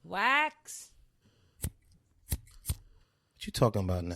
Wax. What you talking about now?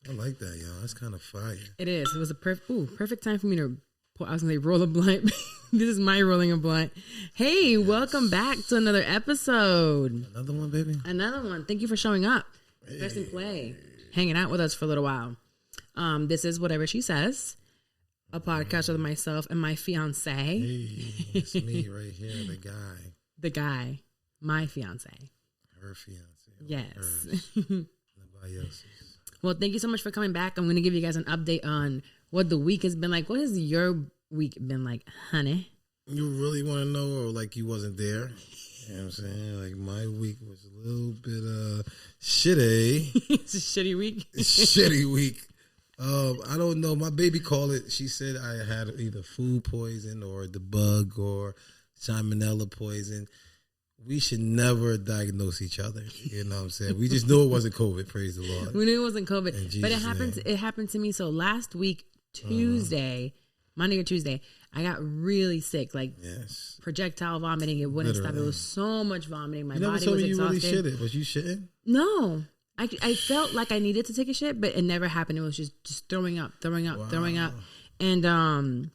I like that, y'all. That's kind of fire. It is. It was a perfect time for me to, I was going to say roll a blunt. This is my rolling a blunt. Hey, yes. Welcome back to another episode. Another one, baby? Another one. Thank you for showing up. Hey. Press and play. Hanging out with us for a little while. This is Whatever She Says, a podcast with myself and my fiance. Hey, it's me right here, the guy. The guy. My fiance. Her fiance. Yes. Nobody else's. Well, thank you so much for coming back. I'm going to give you guys an update on what the week has been like. What has your week been like, honey? You really want to know, or like you wasn't there? You know what I'm saying? Like my week was a little bit shitty. It's a shitty week. Shitty week. I don't know. My baby called it. She said I had either food poison or the bug or salmonella poison. We should never diagnose each other. You know what I'm saying? We just knew it wasn't COVID. Praise the Lord. We knew it wasn't COVID. But it happened to me. So last week, Tuesday, Monday or Tuesday, I got really sick. Like projectile vomiting. It wouldn't stop. It was so much vomiting. My body was exhausted. You really shitted. Was you shitting? No. I felt like I needed to take a shit, but it never happened. It was just throwing up. And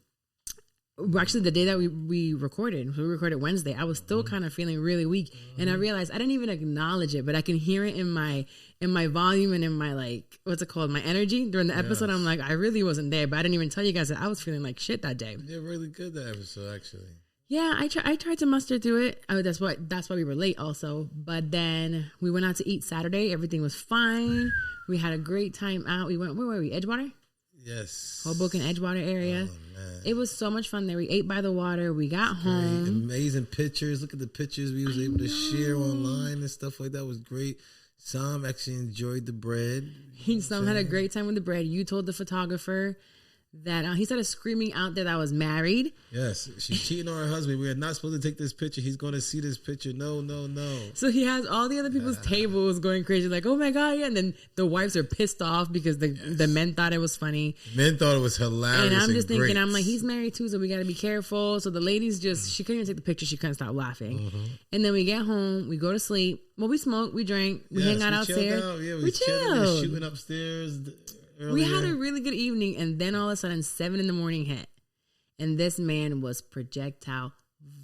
actually, the day that we recorded Wednesday, I was still kind of feeling really weak, and I realized I didn't even acknowledge it, but I can hear it in my volume and in my my energy during the episode. I'm like, I really wasn't there, but I didn't even tell you guys that I was feeling like shit that day. You're really good that episode, actually. Yeah, I tried to muster through it. That's why we were late also. But then we went out to eat Saturday. Everything was fine. We had a great time out. We went, where were we? Edgewater? Yes. Hoboken, Edgewater area. Oh, man. It was so much fun there. We ate by the water. We got home. Amazing pictures. Look at the pictures we was able to share online and stuff like that. It was great. Sam actually enjoyed the bread. Sam had a great time with the bread. You told the photographer that he started screaming out there that I was married. Yes, she's cheating on her husband. We are not supposed to take this picture. He's going to see this picture. No. So he has all the other people's tables going crazy, like, oh my God, yeah. And then the wives are pissed off because the men thought it was funny. Men thought it was hilarious. And I'm just thinking, I'm like, he's married too, so we got to be careful. So the ladies she couldn't even take the picture. She couldn't stop laughing. Mm-hmm. And then we get home, we go to sleep. Well, we smoke, we drink, we hang out outside. We chilled. We shooting upstairs. Earlier. We had a really good evening, and then all of a sudden 7 a.m. hit, and this man was projectile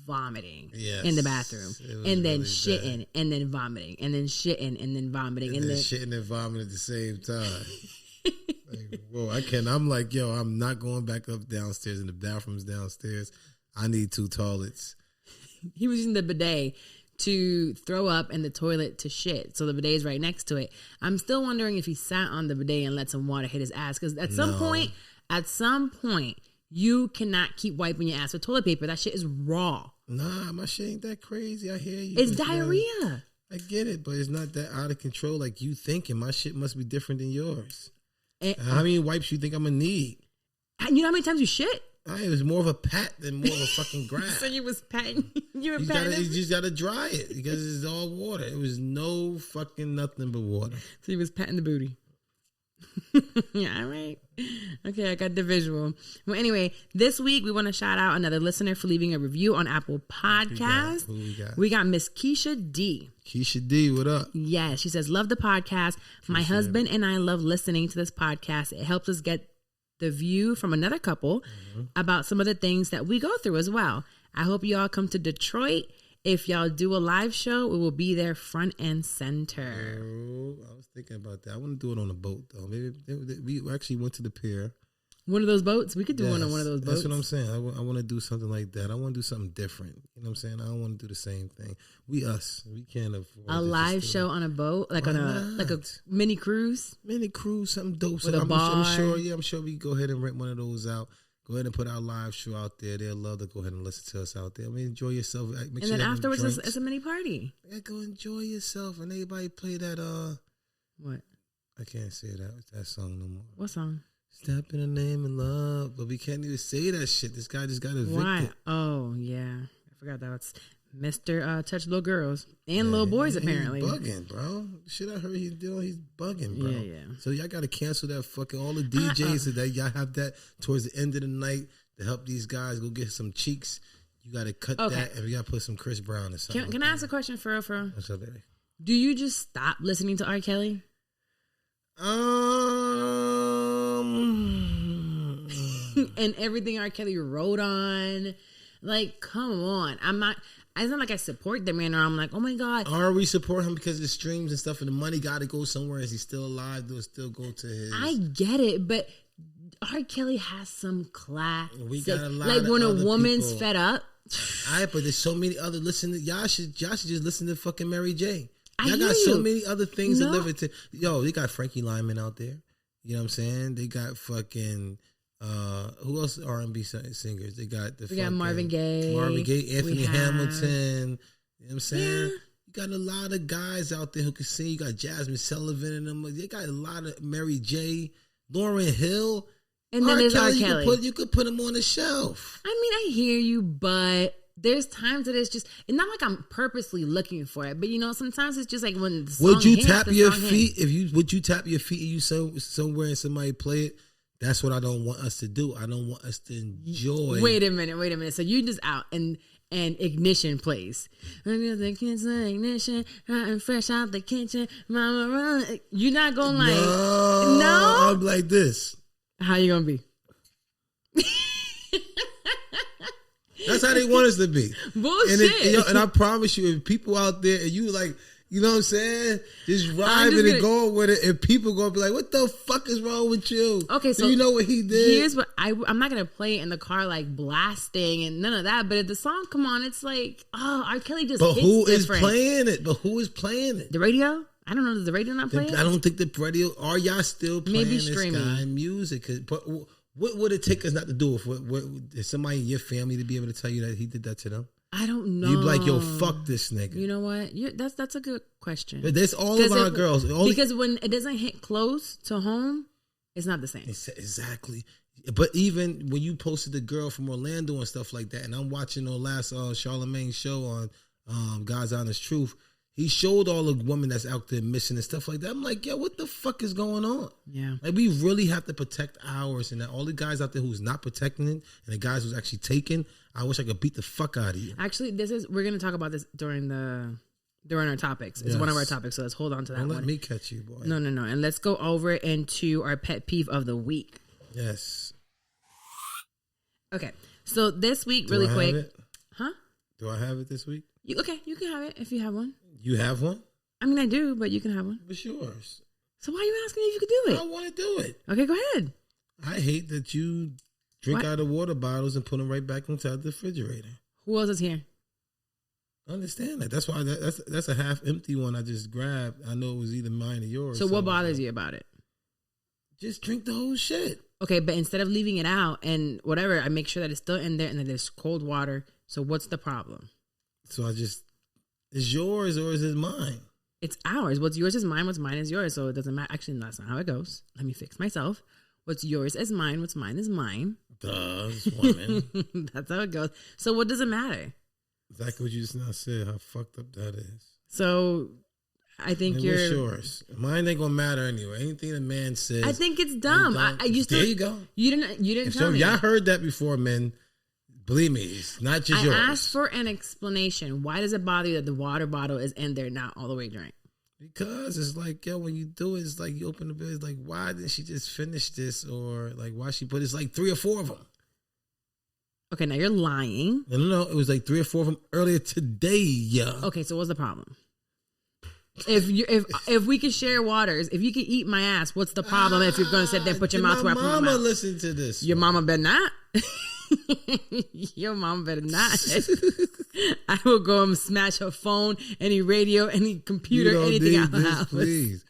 vomiting in the bathroom, and then really shitting, bad. And then vomiting, and then shitting, and then vomiting, and then shitting and vomiting at the same time. Like, whoa, I can't. I'm like, yo, I'm not going back up downstairs, and the bathroom's downstairs. I need 2 toilets. He was using the bidet to throw up and the toilet to shit. So the bidet is right next to it. I'm still wondering if he sat on the bidet and let some water hit his ass. Because at some point, you cannot keep wiping your ass with toilet paper. That shit is raw. Nah, my shit ain't that crazy. I hear you. It's diarrhea. I get it, but it's not that out of control like you thinking. My shit must be different than yours. How many wipes you think I'm going to need? You know how many times you shit? It was more of a pat than more of a fucking grab. So you was patting. You just gotta dry it because it's all water. It was no fucking nothing but water. So you was patting the booty. Yeah, all right. Okay, I got the visual. Well, anyway, this week we want to shout out another listener for leaving a review on Apple Podcasts. Who we got? We got Miss Keisha D. Keisha D, what up? Yeah, she says, love the podcast. My husband and I love listening to this podcast. It helps us get the view from another couple about some of the things that we go through as well. I hope y'all come to Detroit. If y'all do a live show, we will be there front and center. Oh, I was thinking about that. I want to do it on a boat, though. Maybe we actually went to the pier. One of those boats? We could do one on one of those boats. That's what I'm saying. I want to do something like that. I want to do something different. You know what I'm saying? I don't want to do the same thing. We can't afford a live show on a boat, like on a mini cruise. Mini cruise, something dope. With a bar. I'm sure we go ahead and rent one of those out. Go ahead and put our live show out there. They'll love to go ahead and listen to us out there. I mean, enjoy yourself. And then afterwards, it's a mini party. Yeah, go enjoy yourself. And everybody play that. What? I can't say that song no more. What song? Step in the name of love. But we can't even say that shit. This guy just got evicted. Why? Oh, yeah. I forgot that. Mr. Touch Little Girls and little boys, apparently. He's bugging, bro. Shit I heard he's doing, he's bugging, bro. Yeah. So y'all got to cancel that fucking, all the DJs so that y'all have that towards the end of the night to help these guys go get some cheeks. You got to cut that, and we got to put some Chris Brown or something. Can I ask a question for real? What's up, baby? Do you just stop listening to R. Kelly? And everything R. Kelly wrote on, like, come on. It's not like I support the man, or I'm like, oh my God. Or we support him because of the streams and stuff, and the money got to go somewhere. Is he still alive? Do it still go to his? I get it, but R. Kelly has some class. We got a lot like of when a other woman's people. fed up. But there's so many other y'all should just listen to fucking Mary J. Y'all I got hear so you. many other things to live into. Yo, they got Frankie Lyman out there. You know what I'm saying? They got fucking who else? R&B singers. They got Marvin Gaye, Anthony Hamilton. You know what I'm saying? Yeah. You got a lot of guys out there who can sing. You got Jasmine Sullivan and them. They got a lot of Mary J, Lauryn Hill. And then there's R. Kelly. You could put him on the shelf. I mean, I hear you, but there's times that it's just, it's not like I'm purposely looking for it, but you know, sometimes it's just like when the song Would you hits, tap the your song feet hits. would you tap your feet and you somewhere and somebody play it? That's what I don't want us to do. I don't want us to enjoy. Wait a minute. So you just out and Ignition plays. The kids Ignition, fresh out the kitchen, mama run. You're not going like no. I'm like this. How you gonna be? That's how they want us to be. Bullshit. And I promise you, if people out there and you like, you know what I'm saying, just rhyming and going with it, and people gonna be like, "What the fuck is wrong with you?" Okay, so do you know what he did? Here's what I'm not gonna play it in the car like blasting and none of that. But if the song come on, it's like, oh, R. Kelly just. But hits who is different. playing it? But who is playing it? The radio? I don't know. Does the radio not play it? I don't think the radio. Are y'all still playing Maybe this streaming. guy music? But what would it take us not to do it? What is somebody in your family to be able to tell you that he did that to them? I don't know. You'd be like, yo, fuck this nigga. You know what? That's a good question. But that's all of our girls. Because when it doesn't hit close to home, it's not the same. Exactly. But even when you posted the girl from Orlando and stuff like that, and I'm watching the last Charlamagne show on God's Honest Truth, he showed all the women that's out there missing and stuff like that. I'm like, yo, what the fuck is going on? Yeah. Like, we really have to protect ours, and that all the guys out there who's not protecting it, and the guys who's actually taking, I wish I could beat the fuck out of you. Actually, we're going to talk about this during our topics. It's one of our topics, so let's hold on to that one. Don't let me catch you, boy. No. And let's go over into our pet peeve of the week. Yes. Okay. So this week, really quick. Have it? Huh? Do I have it this week? Okay, you can have it if you have one. You have one? I mean, I do, but you can have one. What's yours? So why are you asking me if you could do it? I want to do it. Okay, go ahead. I hate that you drink out of water bottles and put them right back inside the refrigerator. Who else is here? I understand that. That's why that's a half empty one I just grabbed. I know it was either mine or yours. So what bothers you about it? Just drink the whole shit. Okay, but instead of leaving it out and whatever, I make sure that it's still in there and that there's cold water. So what's the problem? So is yours or is it mine? It's ours. What's yours is mine. What's mine is yours. So it doesn't matter. Actually, no, that's not how it goes. Let me fix myself. What's yours is mine. What's mine is mine. Duh, this woman. That's how it goes. So what does it matter? Exactly what you just now said. How fucked up that is. So I think and you're. What's yours? Mine ain't gonna matter anyway. Anything a man says. I think it's dumb. I used to. There you go. You didn't tell me. Y'all heard that before, men. Believe me, it's not just yours. I asked for an explanation. Why does it bother you that the water bottle is in there, not all the way drank? Because it's like, yo, when you do it, it's like you open the bill. It's like, why didn't she just finish this? Or like, why she put it's like 3 or 4 of them. Okay, now you're lying. No, it was like 3 or 4 of them earlier today. Yeah. Okay, so what's the problem? If we could share waters, if you could eat my ass, what's the problem? If you're going to sit there and put your mouth where I put my mouth? Listen to this. Your mama better not. Your mama better not. I will go and smash her phone, any radio, any computer, anything out of the house. Please.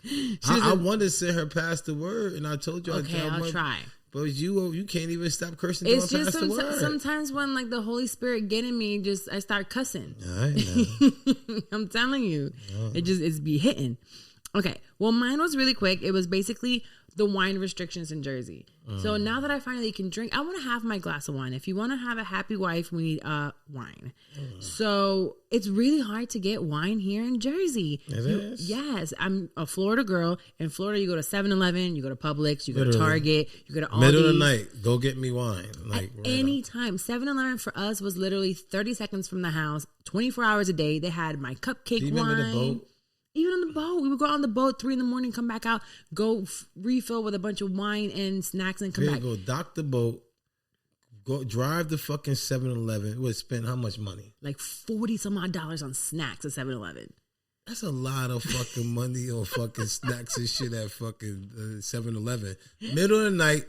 I wanted to send her past the word, and I told you. Okay, I'll try. But you can't even stop cursing. It's just past the word. sometimes when like the Holy Spirit get in me, I start cussing. I know. I'm telling you, it's be hitting. Okay. Well, mine was really quick. It was basically the wine restrictions in Jersey. So now that I finally can drink, I want to have my glass of wine. If you want to have a happy wife, we need wine. So it's really hard to get wine here in Jersey. It is? Yes. I'm a Florida girl. In Florida, you go to 7-Eleven, you go to Publix, you go to Target, you go to Aldi's. Middle of the night, go get me wine. Like At any time. 7-Eleven for us was literally 30 seconds from the house, 24 hours a day. They had my cupcake wine. The boat? Even on the boat, we would go on the boat 3 a.m, come back out, go refill with a bunch of wine and snacks, and come back. Go dock the boat, go drive the fucking 7-Eleven. It would spend how much money? Like $40 some odd on snacks at 7-Eleven. That's a lot of fucking money on fucking snacks and shit at fucking 7-Eleven. Middle of the night,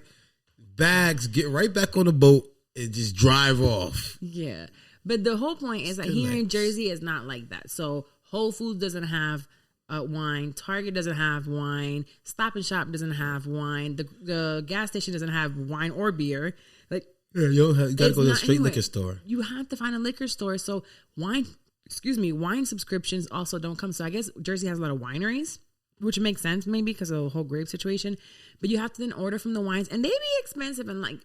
bags, get right back on the boat and just drive off. Yeah, but the whole point is that here in Jersey is not like that. So Whole Foods doesn't have wine. Target doesn't have wine. Stop and Shop doesn't have wine. The gas station doesn't have wine or beer. Like, yeah, you gotta go to a straight liquor store. You have to find a liquor store. So wine subscriptions also don't come. So I guess Jersey has a lot of wineries, which makes sense maybe because of the whole grape situation. But you have to then order from the wines, and they be expensive. And like,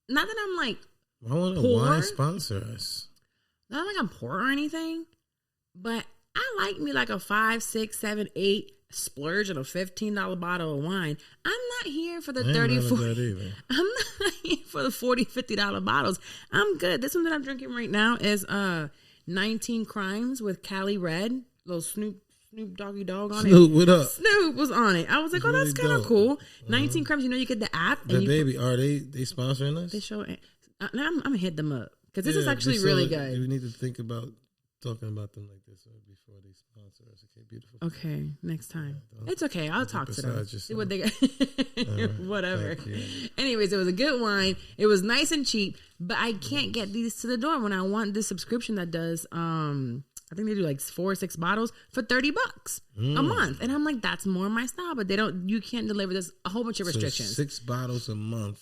not that I'm like, I want a wine sponsor us. Not like I'm poor or anything. But I like me like a 5, 6, 7, 8 splurge on a $15 bottle of wine. I'm not here for the 30, 40. I'm not here for the $40, $50 bottles. I'm good. This one that I'm drinking right now is 19 Crimes with Cali Red. Little Snoop Doggy Dog on it. Snoop, what up? Snoop was on it. I was like, that's kind of cool. 19 Crimes, you get the app. And baby, are they sponsoring us? They show it. I'm going to hit them up because this is actually really good. We need to think about talking about them like this before they sponsor us. Okay, beautiful. Okay, next time. It's okay. I'll talk to them. See what they got. Whatever. Anyways, it was a good wine. It was nice and cheap, but I can't get these to the door when I want this subscription that does. I think they do like 4 or 6 bottles for $30 a month, and I'm like, that's more my style. But they don't. You can't deliver this. A whole bunch of restrictions. 6 bottles a month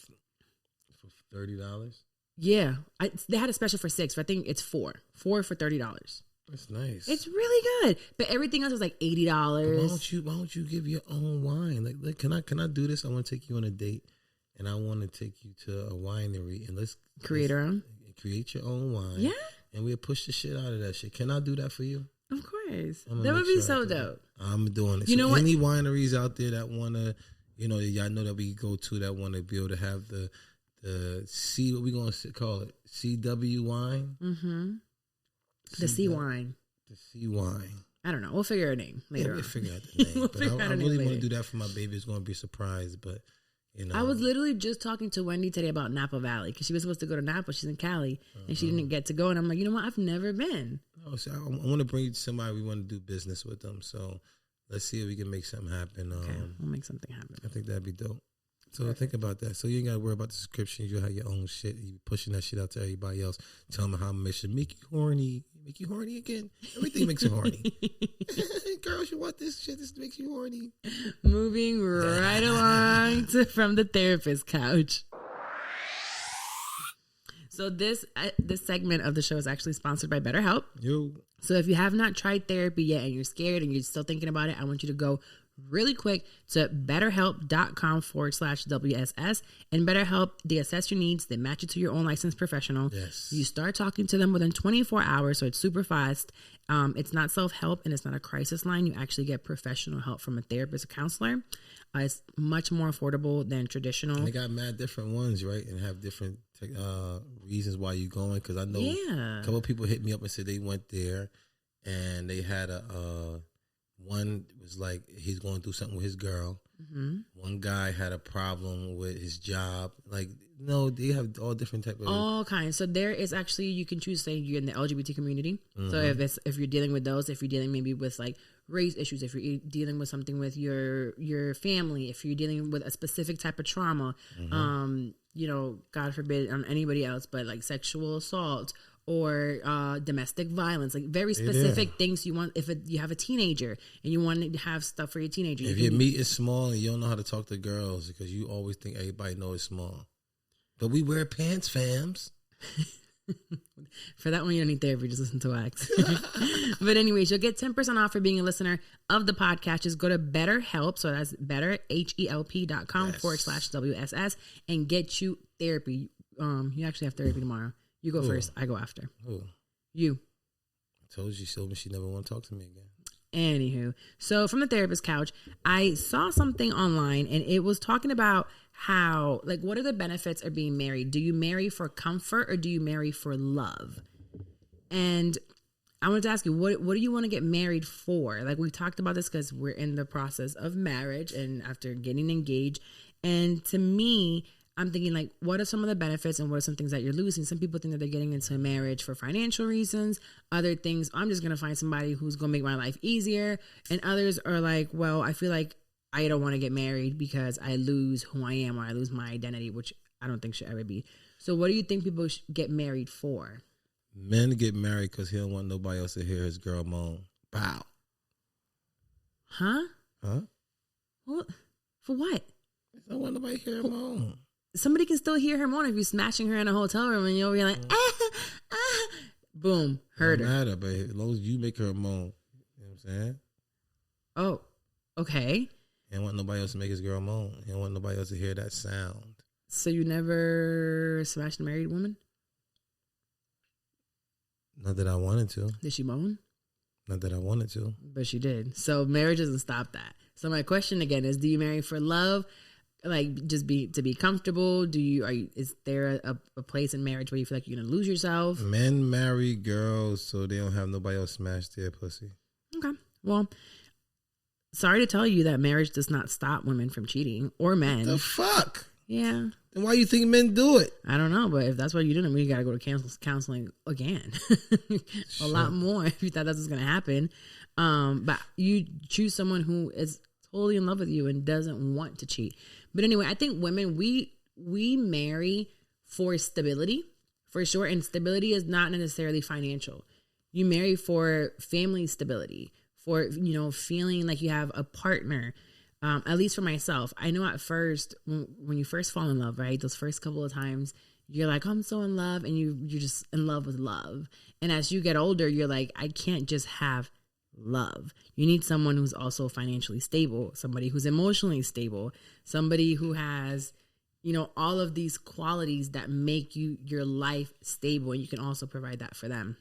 for $30. Yeah, they had a special for 6. But I think it's 4 for $30. That's nice. It's really good, but everything else is like $80. Why don't you give your own wine? Like, can I do this? I want to take you on a date, and I want to take you to a winery, and let's create your own wine. Yeah, and we'll push the shit out of that shit. Can I do that for you? Of course, that would be so dope. I'm doing it. You know what? Any wineries out there that want to, y'all know that we go to that want to be able to have the C, what we gonna call it? CW wine. Mm-hmm. The C wine. The C wine. I don't know. We'll figure a name later. We'll figure out the name. But I really want to do that for my baby. It's going to be a surprise. But I was literally just talking to Wendy today about Napa Valley because she was supposed to go to Napa. She's in Cali, and she didn't get to go. And I'm like, you know what? I've never been. Oh, so I want to bring you to somebody. We want to do business with them. So let's see if we can make something happen. Okay, we'll make something happen. I think that'd be dope. So think about that. So you ain't got to worry about the subscriptions. You'll have your own shit. You pushing that shit out to everybody else. Tell them how much should make you horny. Make you horny again. Everything makes you horny. Girls, you want this shit? This makes you horny. Moving right along from the therapist couch. So this segment of the show is actually sponsored by BetterHelp. So if you have not tried therapy yet and you're scared and you're still thinking about it, I want you to go really quick to betterhelp.com/WSS. And BetterHelp, they assess your needs. They match you to your own licensed professional. Yes. You start talking to them within 24 hours, so it's super fast. It's not self-help and it's not a crisis line. You actually get professional help from a therapist or counselor. It's much more affordable than traditional. And they got mad different ones, right? And have different reasons why you're going. Because I know a couple of people hit me up and said they went there and they had one was like he's going through something with his girl. Mm-hmm. One guy had a problem with his job. Like, no, they have all different type of all kinds. So there is actually, you can choose to say you're in the LGBT community. Mm-hmm. So if you're dealing with those, if you're dealing maybe with like race issues, if you're dealing with something with your family, if you're dealing with a specific type of trauma, God forbid on anybody else, but like sexual assault or domestic violence, like very specific things you want. If you have a teenager and you want to have stuff for your teenager. If your meat is small and you don't know how to talk to girls because you always think everybody knows it's small. But we wear pants, fams. For that one, you don't need therapy. Just listen to Wax. But anyways, you'll get 10% off for being a listener of the podcast. Just go to BetterHelp. So that's betterhelp.com/WSS and get you therapy. You actually have therapy tomorrow. You go first. I go after. You. I told you, she told me she never want to talk to me again. Anywho, so from the therapist couch, I saw something online and it was talking about how, like, what are the benefits of being married? Do you marry for comfort or do you marry for love? And I wanted to ask you, what do you want to get married for? Like, we talked about this because we're in the process of marriage and after getting engaged. And to me, I'm thinking, like, what are some of the benefits and what are some things that you're losing? Some people think that they're getting into a marriage for financial reasons. Other things, I'm just going to find somebody who's going to make my life easier. And others are like, well, I feel like I don't want to get married because I lose who I am or I lose my identity, which I don't think should ever be. So what do you think people should get married for? Men get married because he don't want nobody else to hear his girl moan. Bow. Huh? What? For what? I don't want nobody to hear her moan. Somebody can still hear her moan if you're smashing her in a hotel room and you'll be like, boom, heard her. It don't matter, but as long as you make her moan, you know what I'm saying? Oh, okay. He don't want nobody else to make his girl moan. He don't want nobody else to hear that sound. So you never smashed a married woman? Not that I wanted to. Did she moan? Not that I wanted to. But she did. So marriage doesn't stop that. So my question again is, do you marry for love? Like, just to be comfortable? Is there a place in marriage where you feel like you're gonna lose yourself? Men marry girls so they don't have nobody else smash their pussy. Okay. Well, sorry to tell you that marriage does not stop women from cheating or men. What the fuck? Yeah. Then why you think men do it? I don't know, but if that's what you're doing, we gotta go to counseling again. A lot more if you thought that was gonna happen. But you choose someone who is totally in love with you and doesn't want to cheat. But anyway, I think women, we marry for stability, for sure. And stability is not necessarily financial. You marry for family stability, for, feeling like you have a partner. At least for myself, I know at first, when you first fall in love, right? Those first couple of times, you're like, oh, I'm so in love. And you're just in love with love. And as you get older, you're like, I can't just have love. You need someone who's also financially stable, somebody who's emotionally stable, somebody who has, all of these qualities that make your life stable, and you can also provide that for them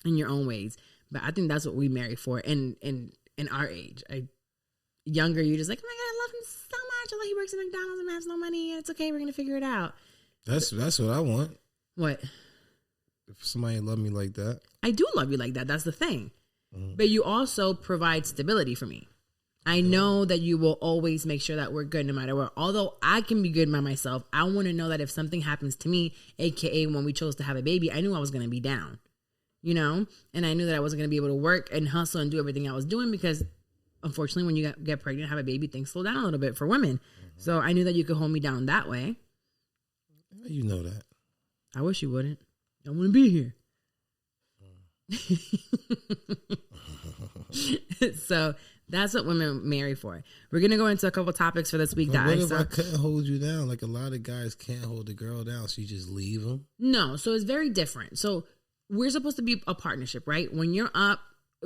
in your own ways. But I think that's what we marry for. And in our age, younger, you're just like, oh my God, I love him so much. I love he works at McDonald's and has no money. It's okay. We're gonna figure it out. That's what I want. What? If somebody love me like that, I do love you like that. That's the thing. But you also provide stability for me. I know that you will always make sure that we're good no matter what. Although I can be good by myself, I want to know that if something happens to me, aka when we chose to have a baby, I knew I was going to be down, and I knew that I wasn't going to be able to work and hustle and do everything I was doing because unfortunately when you get pregnant, have a baby, things slow down a little bit for women. So I knew that you could hold me down that way. You know that. I wish you wouldn't. I want to be here. So that's what women marry for. We're gonna go into a couple topics for this week. But what if I couldn't hold you down? Like a lot of guys can't hold the girl down, so you just leave them. No, so it's very different. So we're supposed to be a partnership, right? When you're up,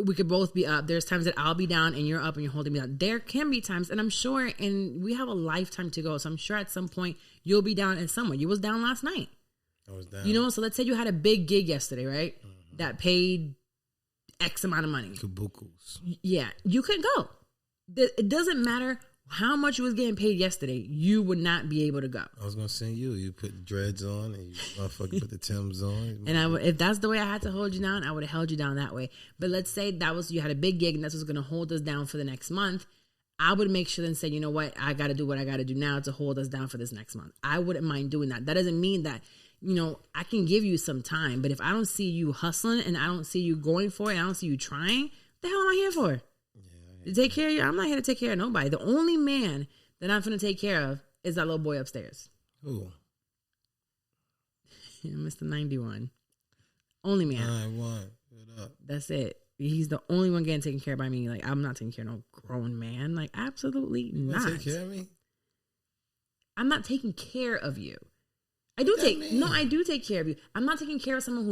we could both be up. There's times that I'll be down and you're up and you're holding me down. There can be times, and I'm sure, and we have a lifetime to go, so I'm sure at some point you'll be down in someone. You was down last night. I was down. So let's say you had a big gig yesterday, right? That paid X amount of money. Kabukus. Yeah, you could go. It doesn't matter how much you was getting paid yesterday. You would not be able to go. I was gonna send you. You put dreads on, and you motherfucker put the Timbs on. And if that's the way I had to hold you down, I would have held you down that way. But let's say you had a big gig, and that's what's gonna hold us down for the next month. I would make sure and say, you know what, I got to do what I got to do now to hold us down for this next month. I wouldn't mind doing that. That doesn't mean that. I can give you some time, but if I don't see you hustling and I don't see you going for it, and I don't see you trying, the hell am I here for? To take care of you? I'm not here to take care of nobody. The only man that I'm going to take care of is that little boy upstairs. Who? Mr. 91. Only man. 91. What up? That's it. He's the only one getting taken care of by me. Like, I'm not taking care of no grown man. Like, absolutely not. Take care of me? I'm not taking care of you. I do take care of you. I'm not taking care of someone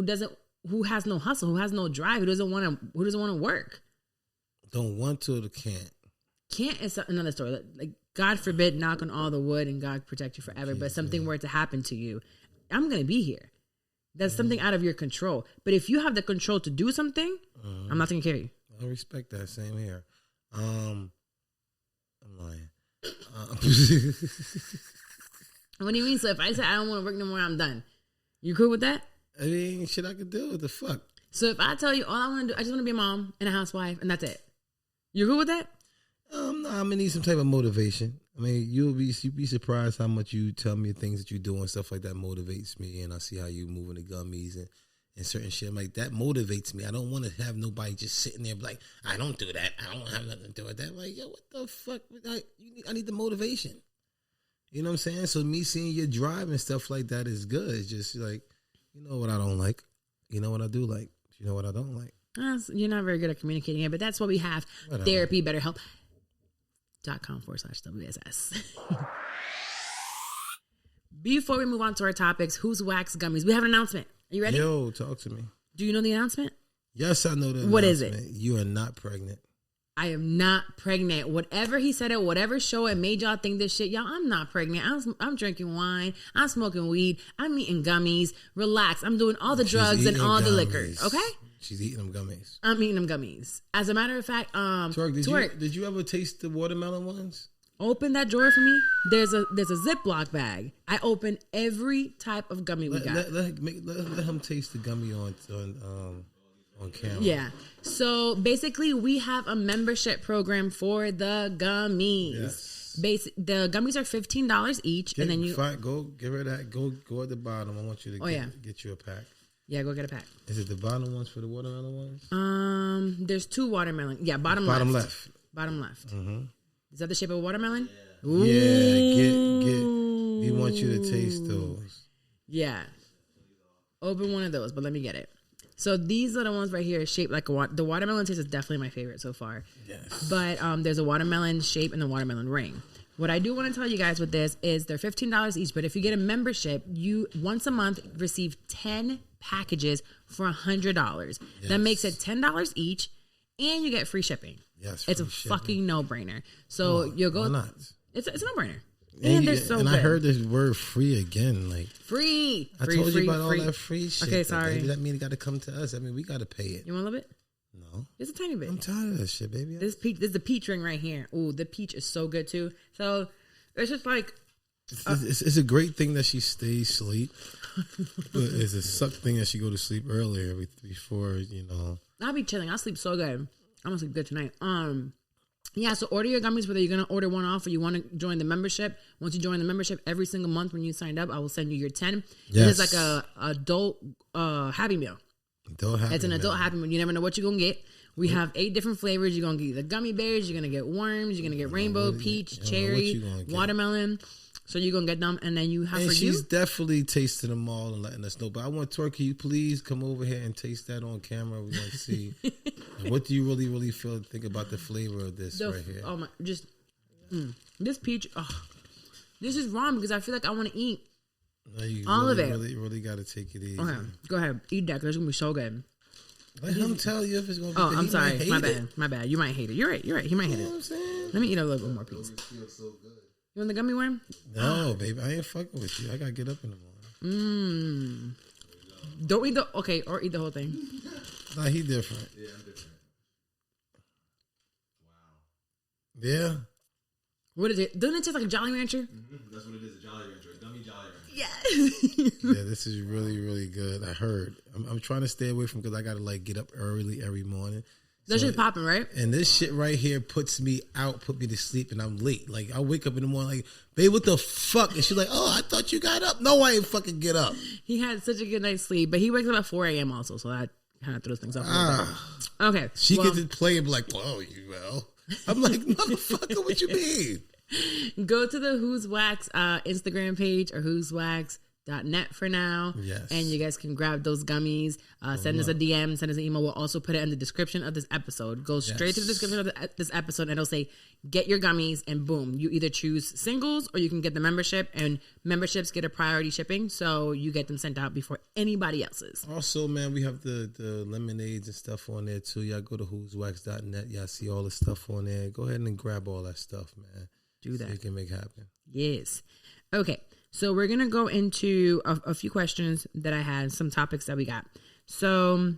who has no hustle, who has no drive, who doesn't want to work. Don't want to or can't. Can't is another story. Like, God forbid, knock on all the wood and God protect you forever. But something were to happen to you, I'm going to be here. That's something out of your control. But if you have the control to do something, I'm not taking care of you. I respect that. Same here. I'm lying. What do you mean? So if I say I don't want to work no more, I'm done. You cool with that? I mean, shit I could do. What the fuck? So if I tell you all I want to do, I just want to be a mom and a housewife, and that's it. You cool with that? No, I'm gonna need some type of motivation. I mean, you'd be surprised how much you tell me things that you do and stuff like that motivates me, and I see how you moving the gummies and certain shit. I'm like, that motivates me. I don't want to have nobody just sitting there like, I don't do that. I don't have nothing to do with that. I'm like, yo, what the fuck? I need the motivation. You know what I'm saying? So me seeing your drive and stuff like that is good. It's just like, you know what I don't like. You know what I do like. You know what I don't like. You're not very good at communicating it, but that's what we have. Whatever. Therapy, BetterHelp.com/WSS. Before we move on to our topics, who's wax gummies? We have an announcement. Are you ready? Yo, talk to me. Do you know the announcement? Yes, I know the announcement. What is it? You are not pregnant. I am not pregnant. Whatever he said at whatever show it made y'all think this shit, y'all, I'm not pregnant. I'm drinking wine. I'm smoking weed. I'm eating gummies. Relax. I'm doing all the drugs and all the liquors. Okay? She's eating them gummies. I'm eating them gummies. As a matter of fact, Twerk, did you ever taste the watermelon ones? Open that drawer for me. There's a Ziploc bag. I open every type of gummy we got. Let him taste the gummy on camera. Yeah. So basically, we have a membership program for the gummies. Yes. The gummies are $15 each, and then go get rid of that. Go at the bottom. I want you to get you a pack. Yeah, go get a pack. Is it the bottom ones for the watermelon ones? There's 2 watermelon. Yeah, bottom left. Bottom left. Mm-hmm. Is that the shape of a watermelon? Yeah. We want you to taste those. Yeah. Open one of those, but let me get it. So these are the ones right here shaped like the watermelon taste is definitely my favorite so far. Yes. But there's a watermelon shape and the watermelon ring. What I do want to tell you guys with this is they're $15 each, but if you get a membership, you once a month receive 10 packages for $100. Yes. That makes it $10 each, and you get free shipping. Yes, it's a fucking no-brainer. So you'll go. Why not? It's a no-brainer. And they're so good. I heard this word free again. Like free. I told you about all that free shit. Okay, sorry. Baby. That means it got to come to us. I mean, we got to pay it. You want a little bit? No. Just a tiny bit. I'm tired of that shit, baby. This is the peach ring right here. Ooh, the peach is so good too. So it's just like it's a great thing that she stays asleep. But it's a suck thing that she go to sleep earlier before, you know. I'll be chilling. I'll sleep so good. I'm gonna sleep good tonight. Yeah, so order your gummies, whether you're going to order one off or you want to join the membership. Once you join the membership, every single month when you signed up, I will send you your 10. Yes. It's like a adult Happy Meal. It's an adult Happy Meal. You never know what you're going to get. We have 8 different flavors. You're going to get the gummy bears. You're going to get worms. You're going to get rainbow, peach, cherry, watermelon. So you're going to get them, and then you have for you. She's definitely tasting them all and letting us know. But I want Twerk, can you please come over here and taste that on camera? We want to see. What do you really, really think about the flavor of this right here? Oh my, this peach. Oh, this is wrong because I feel like I want to eat all of it. Really got to take it easy. Okay, go ahead, eat that because it's gonna be so good. Let him tell you if it's gonna be. Oh, I'm sorry, my bad. You might hate it. You're right. He might hate it. What I'm saying? Let me eat a little bit more piece. It feels so good. You want the gummy worm? No, baby, I ain't fucking with you. I gotta get up in the morning. Don't eat or eat the whole thing. Nah, he different. Yeah, I'm different. Wow. Yeah. What is it? Doesn't it taste like a Jolly Rancher? Mm-hmm. That's what it is, a Jolly Rancher, a gummy Jolly Rancher. Yes. Yeah, this is really, really good. I heard. I'm trying to stay away from because I gotta like get up early every morning. That's just popping, right? And this shit right here puts me to sleep, and I'm late. Like, I wake up in the morning like, babe, what the fuck? And she's like, oh, I thought you got up. No, I ain't fucking get up. He had such a good night's sleep, but he wakes up at 4 a.m. also, so that kind of throws things off. Okay. She gets to play and be like, oh, you will. I'm like, motherfucker, what you mean? Go to the Who's Wax Instagram page or Who's Wax waxworks.net for now. Yes. And you guys can grab those gummies. Send us a DM, send us an email. We'll also put it in the description of this episode. Go straight to the description of this episode and it'll say, get your gummies, and boom. You either choose singles or you can get the membership, and memberships get a priority shipping. So you get them sent out before anybody else's. Also, man, we have the lemonades and stuff on there too. Y'all go to whoswax.net. Y'all see all the stuff on there. Go ahead and grab all that stuff, man. Do that. So you can make happen. Yes. Okay. So we're going to go into a few questions that I had, some topics that we got. So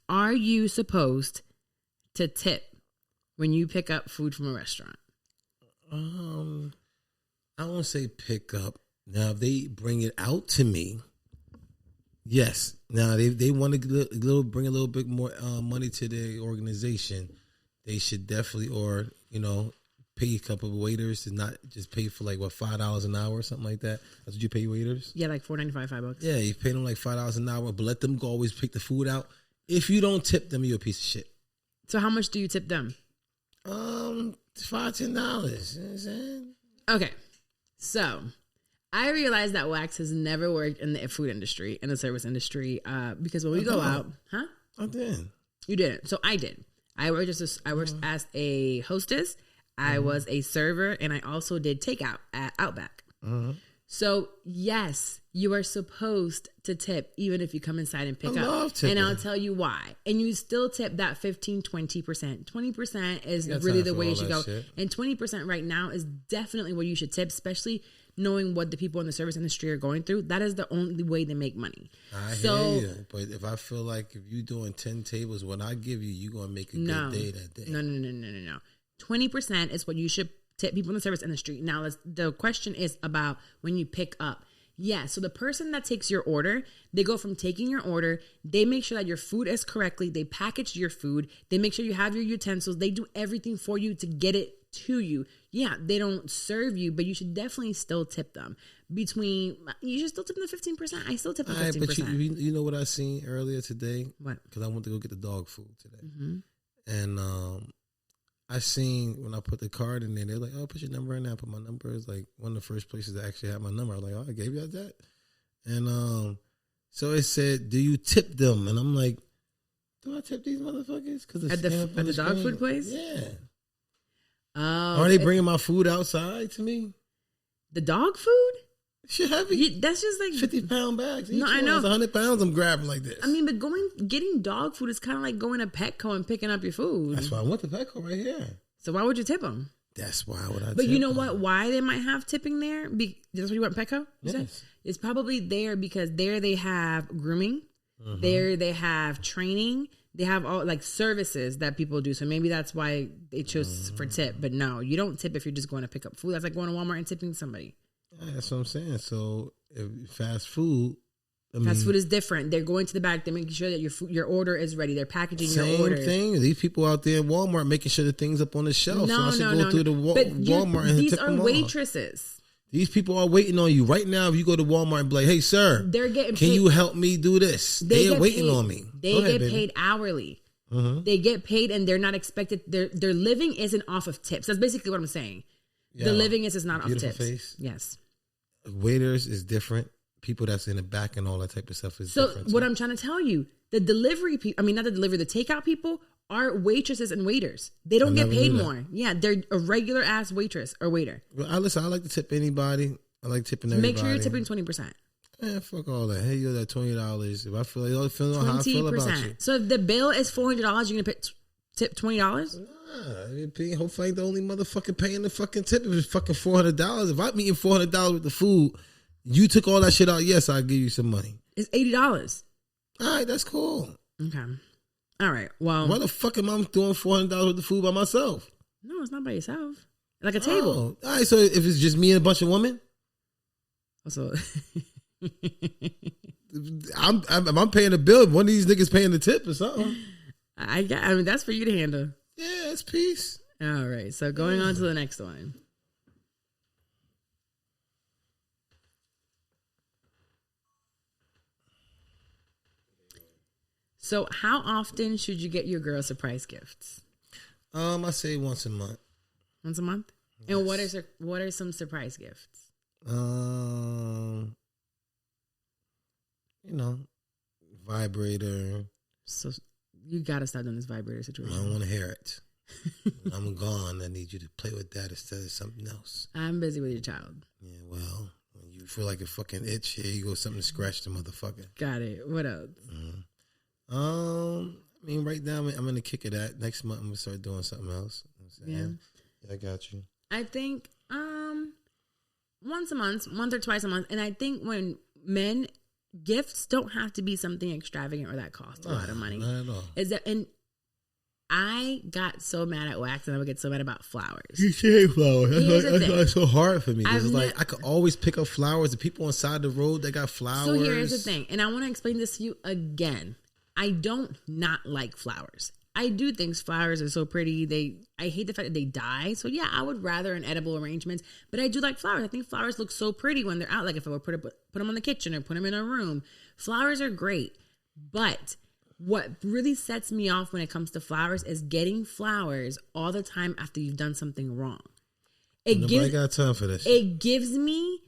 are you supposed to tip when you pick up food from a restaurant? I won't say pick up. Now, if they bring it out to me, yes. Now, they want to bring a little bit more money to their organization. They should definitely, or, pay a couple of waiters to not just pay for like, $5 an hour or something like that. That's what you pay waiters? Yeah, like $4.95, $5. Yeah, you pay them like $5 an hour, but let them go always pick the food out. If you don't tip them, you're a piece of shit. So how much do you tip them? $5, $10. You know what I'm saying? Okay. So I realized that wax has never worked in the food industry, in the service industry, because when we go out, I did. You didn't. So I did. I worked as a hostess. I was a server, and I also did takeout at Outback. So yes, you are supposed to tip even if you come inside and pick up. Love tipping. And I'll tell you why. And you still tip that 15, 20%. 20% is really the way you should go. Shit. And 20% right now is definitely what you should tip, especially knowing what the people in the service industry are going through. That is the only way they make money. I hear you. But if I feel like if you're doing 10 tables, what I give you, you're going to make a good day that day. No. 20% is what you should tip people in the service industry. Now, the question is about when you pick up. Yeah, so the person that takes your order, they go from taking your order, they make sure that your food is correctly, they package your food, they make sure you have your utensils, they do everything for you to get it to you. Yeah, they don't serve you, but you should definitely still tip them. You should still tip them the 15%. I still tip them 15%. But you know what I seen earlier today? What? Because I went to go get the dog food today. And I seen when I put the card in there, they're like, "Oh, put your number in there." I put my number. It's like one of the first places that actually had my number. I was like, "Oh, I gave you that." And so it said, "Do you tip them?" And I'm like, "Do I tip these motherfuckers?" Because at the dog food place, yeah. Oh, are they bringing my food outside to me? The dog food? Shit heavy. That's just like 50-pound bags. No, I know. That's 100 pounds I'm grabbing like this. I mean, but getting dog food is kind of like going to Petco and picking up your food. That's why I went to Petco right here. So why would you tip them? That's why would I. But tip you know them? what? Why they might have tipping there? That's what you want, Petco? Yes. It's probably there because there they have grooming. There they have training. They have all like services that people do. So maybe that's why they chose for tip. But no, you don't tip if you're just going to pick up food. That's like going to Walmart and tipping somebody. Yeah, that's what I'm saying. So if fast food, fast food is different. They're going to the back. They're making sure that your order is ready. They're packaging your order. Same thing. These people out there in Walmart making sure the things up on the shelf. No, so I should go through the Walmart and these tip are them waitresses. Off. These people are waiting on you right now. If you go to Walmart and be like, "Hey, sir, they're getting can paid. you help me do this?" They're waiting on me. They get paid hourly. They get paid, and they're not expected. Their living isn't off of tips. That's basically what I'm saying. The living is not off tips. Face. Yes. Waiters is different. People that's in the back and all that type of stuff is different. So what I'm trying to tell you, the delivery people, not the delivery, the takeout people are waitresses and waiters. They don't get paid more. Yeah, they're a regular ass waitress or waiter. Well, I like to tip anybody. I like tipping everybody. Make sure you're tipping 20%. Man, fuck all that. Hey, you that $20. If I feel like I feel how I feel about you. So if the bill is $400, you're gonna tip $20? Nah, hopefully I ain't the only motherfucker paying the fucking tip. If it's fucking $400, if I'm eating $400 with the food, you took all that shit out. Yes, I'll give you some money. It's $80. All right, that's cool. Okay. All right. Well, why the fuck am I doing $400 with the food by myself? No, it's not by yourself. Like a table. All right. So if it's just me and a bunch of women, so I'm paying the bill. One of these niggas paying the tip or something. I mean, that's for you to handle. Yeah, it's peace. All right. So going on to the next one. So how often should you get your girl surprise gifts? I say once a month. Once a month? Yes. And what are some surprise gifts? vibrator. So you gotta stop doing this vibrator I situation. don't want to hear it. I'm gone. I need you to play with that instead of something else. I'm busy with your child. Yeah, well, when you feel like a fucking itch, here you go, something to scratch the motherfucker. Got it. What else? I mean, right now I'm gonna kick it at. Next month I'm gonna start doing something else. Yeah, I got you. I think once or twice a month, and I think when men gifts don't have to be something extravagant or that cost a lot of money. Not at all. Is that and I got so mad at wax, and I would get so mad about flowers. You say flowers. Here's the That's thing. why it's so hard for me. It's I've like I could always pick up flowers. The people on the side of the road, they got flowers. So here's the thing, and I want to explain this to you again. I don't not like flowers. I do think flowers are so pretty. I hate the fact that they die. So yeah, I would rather an edible arrangements, but I do like flowers. I think flowers look so pretty when they're out. Like if I would put them in the kitchen or put them in a room, flowers are great. But what really sets me off when it comes to flowers is getting flowers all the time after you've done something wrong. Nobody got time for this. It gives me,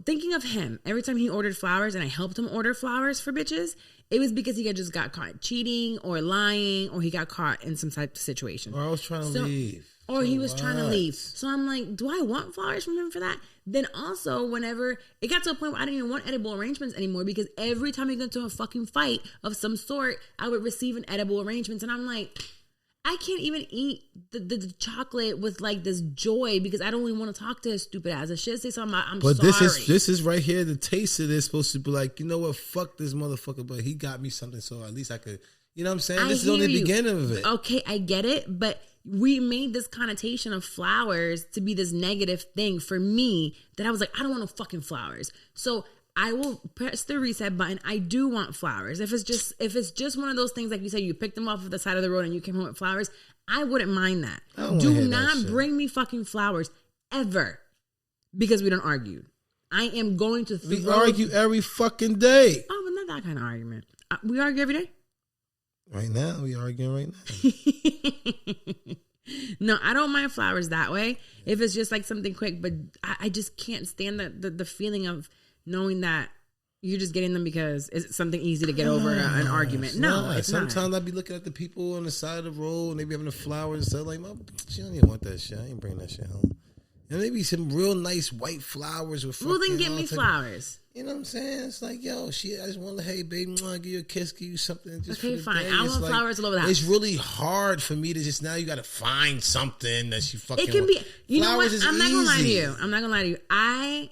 thinking of him, every time he ordered flowers and I helped him order flowers for bitches, it was because he had just got caught cheating or lying or he got caught in some type of situation. Or I was trying to leave. Or he was trying to leave. So I'm like, do I want flowers from him for that? Then also, whenever it got to a point where I didn't even want edible arrangements anymore because every time we got into a fucking fight of some sort, I would receive an edible arrangements. And I'm like, I can't even eat the chocolate with like this joy because I don't even want to talk to his stupid ass. I should say something about, I'm sorry. But this is right here. The taste of this supposed to be like, you know what? Fuck this motherfucker. But he got me something, so at least I could, you know what I'm saying? This is only the beginning of it. Okay, I get it. But we made this connotation of flowers to be this negative thing for me that I was like, I don't want no fucking flowers. So I will press the reset button. I do want flowers. If it's just one of those things like you say, you picked them off of the side of the road and you came home with flowers, I wouldn't mind that. Do not bring me fucking flowers ever because we don't argue. I am going to We argue every fucking day. Oh, but not that kind of argument. We argue every day? Right now, we arguing right now. No, I don't mind flowers that way. If it's just like something quick, but I just can't stand the feeling of knowing that you're just getting them because it's something easy to get over an argument. No, it's not. Sometimes I'll be looking at the people on the side of the road and they be having the flowers and stuff like, my bitch, I don't even want that shit. I ain't bringing that shit home. And maybe some real nice white flowers with fucking. Well, then get me flowers. You know what I'm saying? It's like, yo, I just want to, hey, baby, I give you a kiss, give you something. Just okay, for the fine. day. I want flowers all over the house. It's really hard for me to just, now you got to find something that she fucking. It can be, you know what? Flowers is I'm not going to lie to easy. you. I'm not going to lie to you. I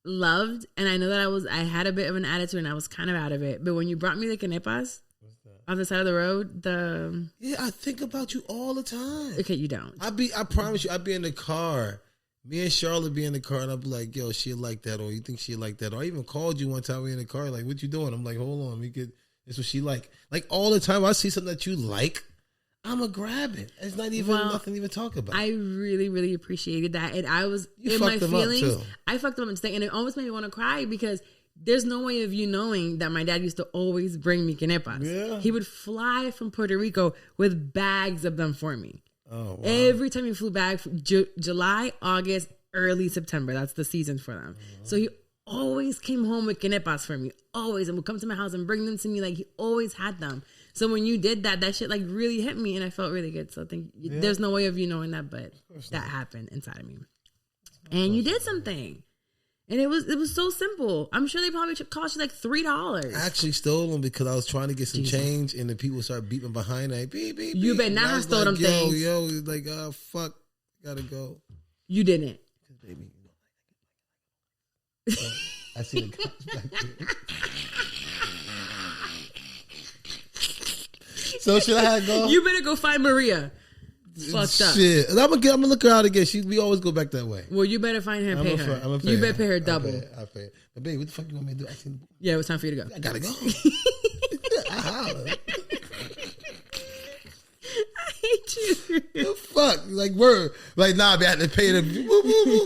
loved, and I know that I had a bit of an attitude and I was kind of out of it. But when you brought me the canepas on the side of the road, Yeah, I think about you all the time. Okay, you don't. I promise you, I'd be in the car. Me and Charlotte be in the car, and I'd be like, yo, she'll like that, or you think she'll like that. Or I even called you one time, we in the car, like, what you doing? I'm like, hold on, this what she like. Like, all the time, I see something that you like, I'm going to grab it. It's not even nothing to even talk about. I really, really appreciated that. And I was, you in my fucked feelings, them up too. I fucked them up today, and it almost made me want to cry because there's no way of you knowing that my dad used to always bring me canepas. Yeah. He would fly from Puerto Rico with bags of them for me. Oh, wow. Every time he flew back, July, August, early September. That's the season for them. So he always came home with canepas for me. Always. And would come to my house and bring them to me. Like, he always had them. So when you did that shit like really hit me and I felt really good. So I think there's no way of you knowing that, but that happened inside of me. And you did something. And it was so simple. I'm sure they probably cost you like $3. I actually stole them because I was trying to get some change, and the people started beeping behind, like, beep, beep, beep. You better not have stole them things. Yo, like, fuck, gotta go. You didn't. Baby, I see the cops back there. So should I have go? You better go find Maria. Fucked up. Shit, I'm gonna look her out again. We always go back that way. Well, you better find her and pay her. You better pay her double. I pay. But baby, what the fuck you want me to do? Yeah, it's time for you to go. I gotta go. I holler. I hate you. The fuck? Like, word. Like, nah, I had to pay them.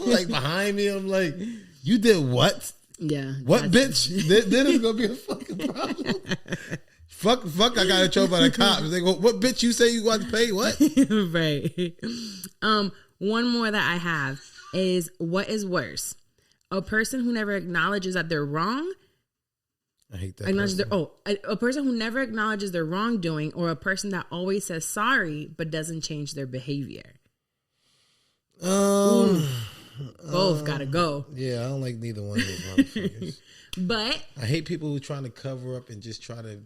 Like, behind me, I'm like, you did what? Yeah. What, bitch? Then it's going to be a fucking problem. Fuck, I got in trouble by the cops. They go, what bitch you say you got to pay? What? Right. One more that I have is, what is worse? A person who never acknowledges that they're wrong, I hate that. Acknowledge person. a person who never acknowledges their wrongdoing, or a person that always says sorry but doesn't change their behavior. Both gotta go. Yeah, I don't like neither one of those motherfuckers. But I hate people who are trying to cover up and just try to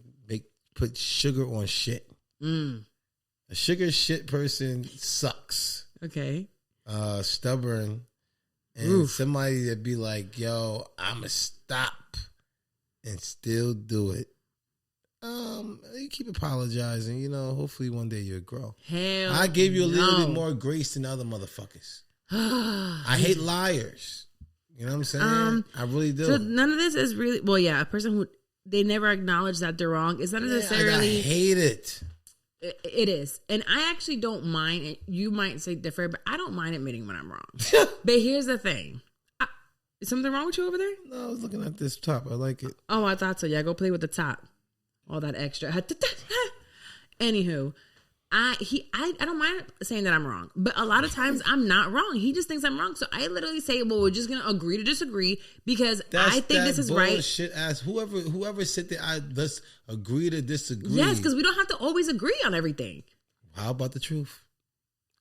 put sugar on shit. A sugar shit person sucks. Okay. Stubborn. And somebody that be like, yo, I'ma stop and still do it. You keep apologizing, you know, hopefully one day you'll grow. Hell, I gave you a little bit more grace than other motherfuckers. I hate liars. You know what I'm saying? I really do. So none of this is really, well, yeah, a person who they never acknowledge that they're wrong. It's not necessarily. I hate it. It is. And I actually don't mind it. You might say different, but I don't mind admitting when I'm wrong. But here's the thing. Is something wrong with you over there? No, I was looking at this top. I like it. Oh, I thought so. Yeah, go play with the top. All that extra. Anywho, I don't mind saying that I'm wrong, but a lot of times I'm not wrong. He just thinks I'm wrong, so I literally say, "Well, we're just gonna agree to disagree because I think this is right." Shit ass. Whoever sit there, let's agree to disagree. Yes, because we don't have to always agree on everything. How about the truth?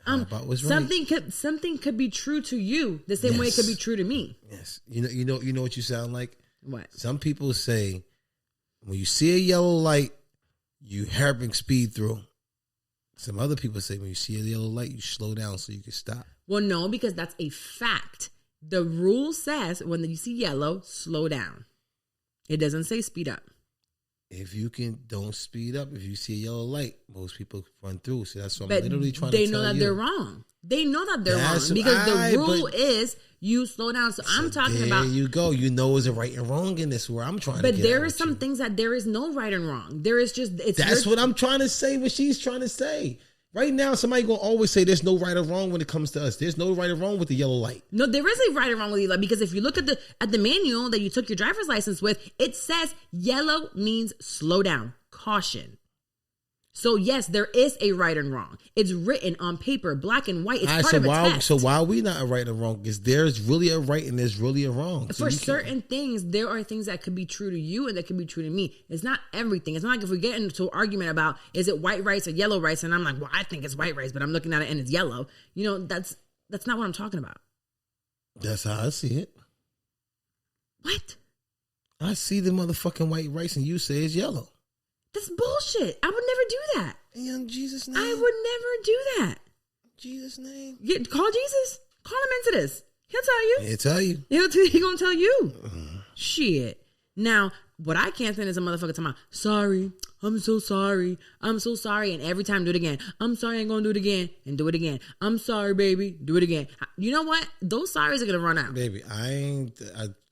How about what's right? Something could be true to you the same way it could be true to me. Yes, you know what you sound like. What? Some people say, when you see a yellow light, you hairpin speed through. Some other people say when you see a yellow light, you slow down so you can stop. Well, no, because that's a fact. The rule says when you see yellow, slow down. It doesn't say speed up. If you don't speed up. If you see a yellow light, most people run through. So that's what But I'm literally trying to tell you. They know that they're wrong. They know that they're That's wrong because the rule is you slow down. So I'm talking about. There you go. You know, is a right and wrong in this where I'm trying to But get there are some things that there is no right and wrong. There is just That's what I'm trying to say. What she's trying to say. Right now, somebody gonna always say there's no right or wrong when it comes to us. There's no right or wrong with the yellow light. No, there is a right or wrong with yellow because if you look at the manual that you took your driver's license with, it says yellow means slow down, caution. So yes, there is a right and wrong. It's written on paper, black and white. It's part of a test. So why are we not a right or wrong? Because there's really a right and there's really a wrong. For certain things, there are things that could be true to you and that could be true to me. It's not everything. It's not like if we get into an argument about is it white rice or yellow rice, and I'm like, well, I think it's white rice, but I'm looking at it and it's yellow. You know, that's not what I'm talking about. That's how I see it. What? I see the motherfucking white rice and you say it's yellow. That's bullshit. I would never do that. In Jesus' name. I would never do that. Jesus' name. Call Jesus. Call him into this. He'll tell you. He'll tell you. He gonna tell you. Shit. Now, what I can't stand is a motherfucker talking about, sorry, I'm so sorry. I'm so sorry. And every time do it again. I'm sorry, I ain't gonna do it again. And do it again. I'm sorry, baby. Do it again. You know what? Those sorries are gonna run out. Baby, I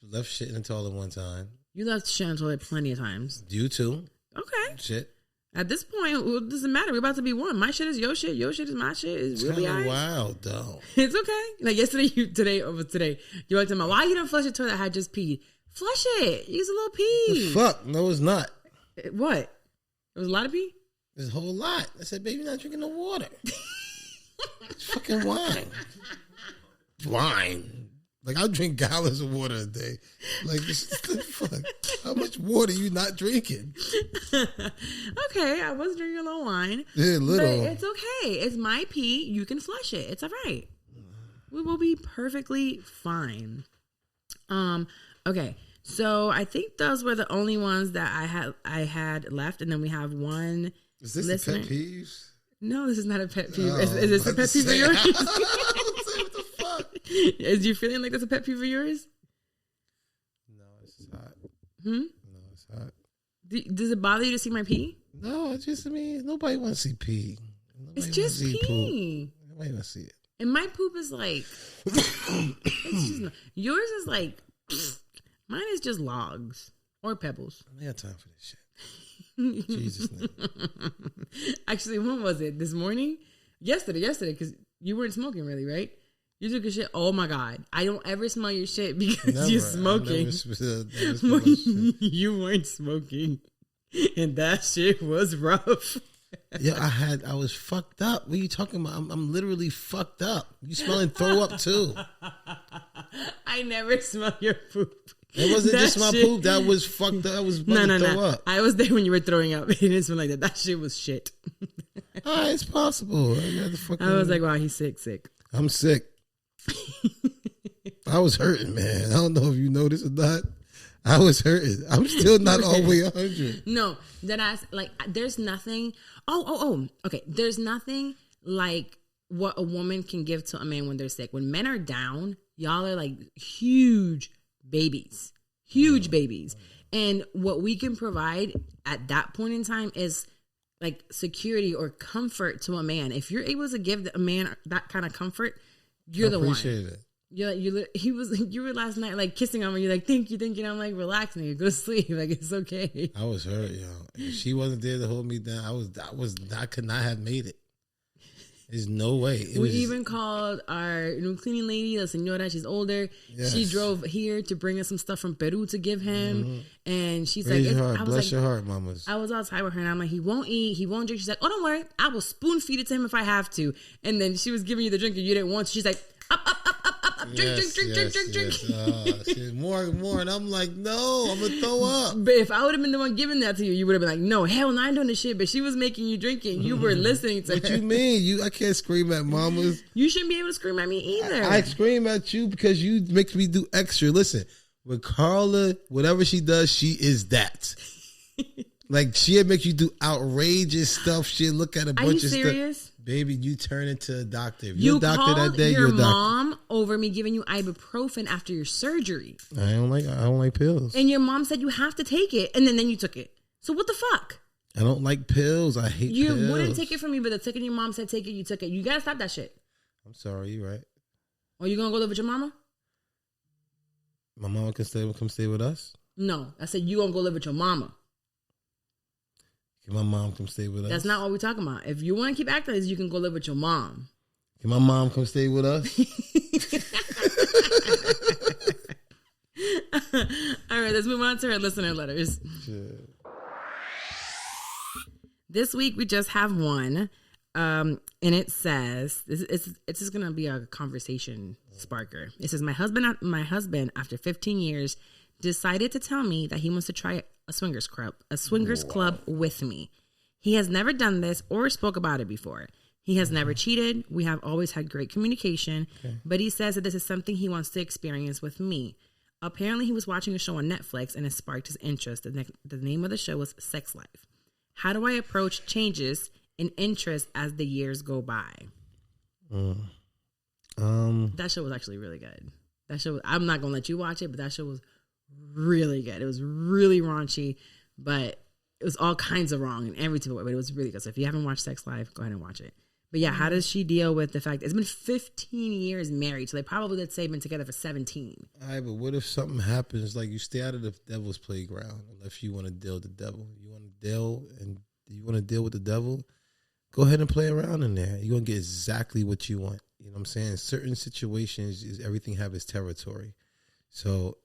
left shit in the toilet one time. You left shit in the toilet plenty of times. You too. Okay. Shit. At this point, it doesn't matter. We're about to be one. My shit is your shit. Your shit is my shit. It's really kind of wild, though. It's okay. Like today, you were talking about, why you don't flush the toilet? I had just peed. Flush it. Use a little pee. The fuck? No, it's not. What? There was a lot of pee? There's a whole lot. I said, baby, you're not drinking no water. It's fucking wine. Wine. Like, I'll drink gallons of water a day. Like, fuck. How much water you not drinking? Okay, I was drinking a little wine. Yeah, little. But it's okay. It's my pee. You can flush it. It's all right. We will be perfectly fine. Okay. So I think those were the only ones that I had left, and then we have one. Is this listener. a pet peeve? No, this is not a pet peeve. Is this a pet peeve of yours? What the fuck? Is you feeling like that's a pet peeve of yours? No, it's hot. No, it's hot. Does it bother you to see my pee? No, it's just nobody wants to see pee. It's just pee. Nobody wants to see it. And my poop is like, it's just, yours is like, mine is just logs or pebbles. I don't have time for this shit. Jesus name. Actually, when was it? This morning? Yesterday, because you weren't smoking really, right? You took a shit. Oh my God. I don't ever smell your shit because you're smoking. Never you weren't smoking. And that shit was rough. Yeah, I was fucked up. What are you talking about? I'm literally fucked up. You smelling throw up too. I never smell your poop. It wasn't just my shit. poop. That was fucked up. That was about to throw up. I was there when you were throwing up. It didn't smell like that. That shit was shit. It's possible. I was like, wow, he's sick. I'm sick. I was hurting, man. I don't know if you know this or not. I was hurting. I'm still not all the way 100. No, there's nothing. Okay. There's nothing like what a woman can give to a man when they're sick. When men are down, y'all are like huge babies. And what we can provide at that point in time is like security or comfort to a man. If you're able to give a man that kind of comfort, you're the one. I appreciate it. You were last night like kissing on me. You're like, thank you. And I'm like, relax, nigga, go to sleep. Like, it's okay. I was hurt, yo. If she wasn't there to hold me down, I could not have made it. There's no way. We even called our cleaning lady, la señora. She's older. Yes. She drove here to bring us some stuff from Peru to give him. Mm-hmm. And she's Bless your heart, mamas. I was outside with her and I'm like, he won't eat, he won't drink. She's like, oh, don't worry. I will spoon feed it to him if I have to. And then she was giving you the drink and you didn't want to. She's like, up. Drink. More. And I'm like, no, I'm going to throw up. But if I would have been the one giving that to you, you would have been like, no, hell no, I ain't doing this shit. But she was making you drink it. You were listening to her. What you mean? I can't scream at mamas. You shouldn't be able to scream at me either. I scream at you because you make me do extra. Listen, with Carla, whatever she does, she is that. Like, she'll make you do outrageous stuff. She'll look at a bunch of serious? stuff. Baby, you turn into a doctor. If you're a doctor that day, your you're a doctor. mom over me giving you ibuprofen after your surgery. I don't like pills. And your mom said you have to take it, and then you took it. So what the fuck? I don't like pills. I hate pills. You wouldn't take it from me, but the second your mom said take it, you took it. You gotta stop that shit. I'm sorry, you're right. Are you gonna go live with your mama? My mama can come stay with us? No, I said you gonna go live with your mama. Can my mom come stay with us? That's not what we're talking about. If you want to keep acting like this, you can go live with your mom. Can my mom come stay with us? All right, let's move on to our listener letters. Sure. This week we just have one, and it says it's just gonna be a conversation sparker. It says my husband after 15 years decided to tell me that he wants to try a swingers club with me. He has never done this or spoke about it before. He has never cheated. We have always had great communication, but he says that this is something he wants to experience with me. Apparently, he was watching a show on Netflix and it sparked his interest. The name of the show was Sex Life. How do I approach changes in interest as the years go by? That show was actually really good. I'm not going to let you watch it, but that show was really good. It was really raunchy, but it was all kinds of wrong in every type of way, but it was really good. So if you haven't watched Sex Life, go ahead and watch it. But yeah, how does she deal with the fact that it's been 15 years married? So they probably, let's say, been together for 17. All right, but what if something happens, like you stay out of the devil's playground if you want to deal with the devil? You want to deal with the devil? Go ahead and play around in there. You're going to get exactly what you want. You know what I'm saying? Certain situations, everything have its territory. So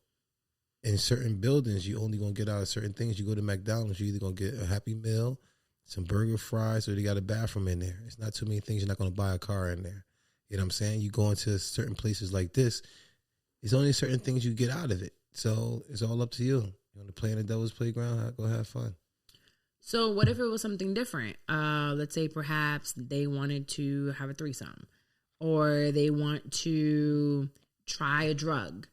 in certain buildings, you only going to get out of certain things. You go to McDonald's, you're either going to get a Happy Meal, some burger, fries, or they got a bathroom in there. It's not too many things. You're not going to buy a car in there. You know what I'm saying? You go into certain places like this, there's only certain things you get out of it. So it's all up to you. You want to play in the devil's playground? Go have fun. So what if it was something different? Let's say perhaps they wanted to have a threesome, or they want to try a drug,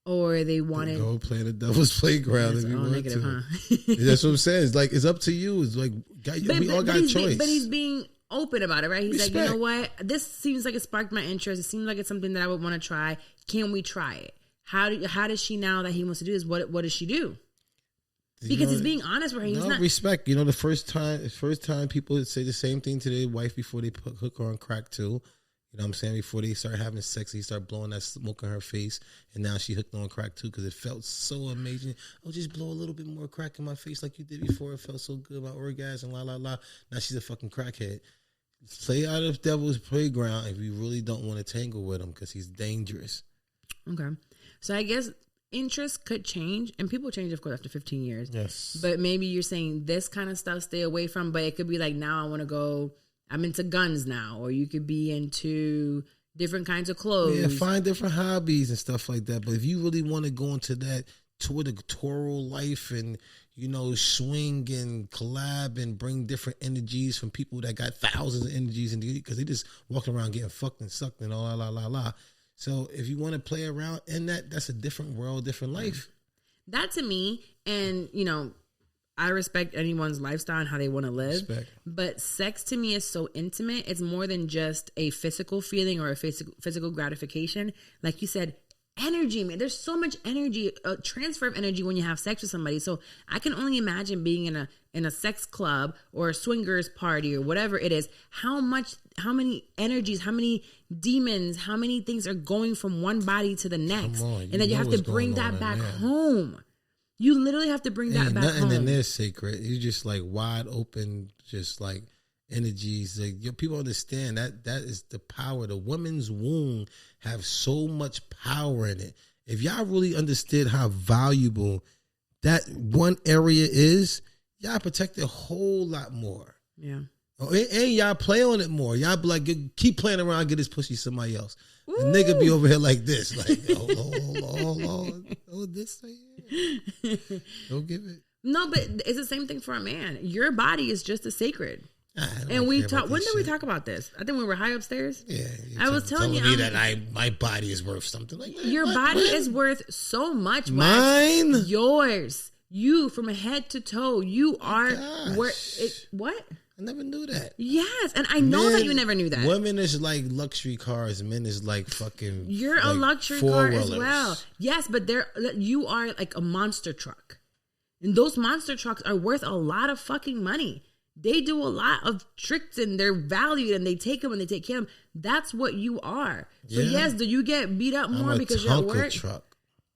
or they want to go play in the devil's playground if you want negative, to. Huh? That's what I'm saying. It's like, it's up to you. It's like, we all got a choice. But he's being open about it, right? He's like, you know what? This seems like it sparked my interest. It seems like it's something that I would want to try. Can we try it? How does she, now that he wants to do this, what does she do? Because he's being honest with her. He's not respect. You know, the first time people say the same thing to their wife before they hook her on crack too. You know what I'm saying? Before they start having sex, he start blowing that smoke on her face, and now she hooked on crack too because it felt so amazing. Oh, just blow a little bit more crack in my face like you did before. It felt so good, my orgasm, la la la. Now she's a fucking crackhead. Play out of devil's playground if you really don't want to tangle with him because he's dangerous. Okay, so I guess interest could change, and people change, of course, after 15 years. Yes, but maybe you're saying this kind of stuff stay away from. But it could be like, now I want to go. I'm into guns now, or you could be into different kinds of clothes. Yeah, find different hobbies and stuff like that. But if you really want to go into that total life and, you know, swing and collab and bring different energies from people that got thousands of energies, and because they just walking around getting fucked and sucked and all la. So if you want to play around in that, that's a different world, different life. That to me, and you know, I respect anyone's lifestyle and how they want to live. Respect. But sex to me is so intimate. It's more than just a physical feeling or a physical gratification. Like you said, energy, man. There's so much energy, a transfer of energy when you have sex with somebody. So I can only imagine being in a sex club or a swingers party or whatever it is, how many energies, how many demons, how many things are going from one body to the next. And then you have to bring that back home. You literally have to bring that back home. Nothing in there sacred. You just like wide open, just like energies. Like, people understand that is the power. The woman's womb have so much power in it. If y'all really understood how valuable that one area is, y'all protect it a whole lot more. Yeah. Oh, and y'all play on it more. Y'all be like, keep playing around, get this pussy somebody else. The nigga be over here like this, like, hold on, this right here. Don't give it. No, but it's the same thing for a man. Your body is just as sacred. And we talk. When did we talk about this? I think we were high upstairs. Yeah, I was telling you that my body is worth something like that. Your body is worth so much. Mine, Wes. Yours, you from head to toe. You are worth. What? I never knew that. Yes, and I know that you never knew that. Women is like luxury cars. Men is like fucking. You're like a luxury car as well. Yes, but you are like a monster truck, and those monster trucks are worth a lot of fucking money. They do a lot of tricks and they're valued, and they take them and they take care of them. That's what you are. So yes, do you get beat up more because you're at work? Truck.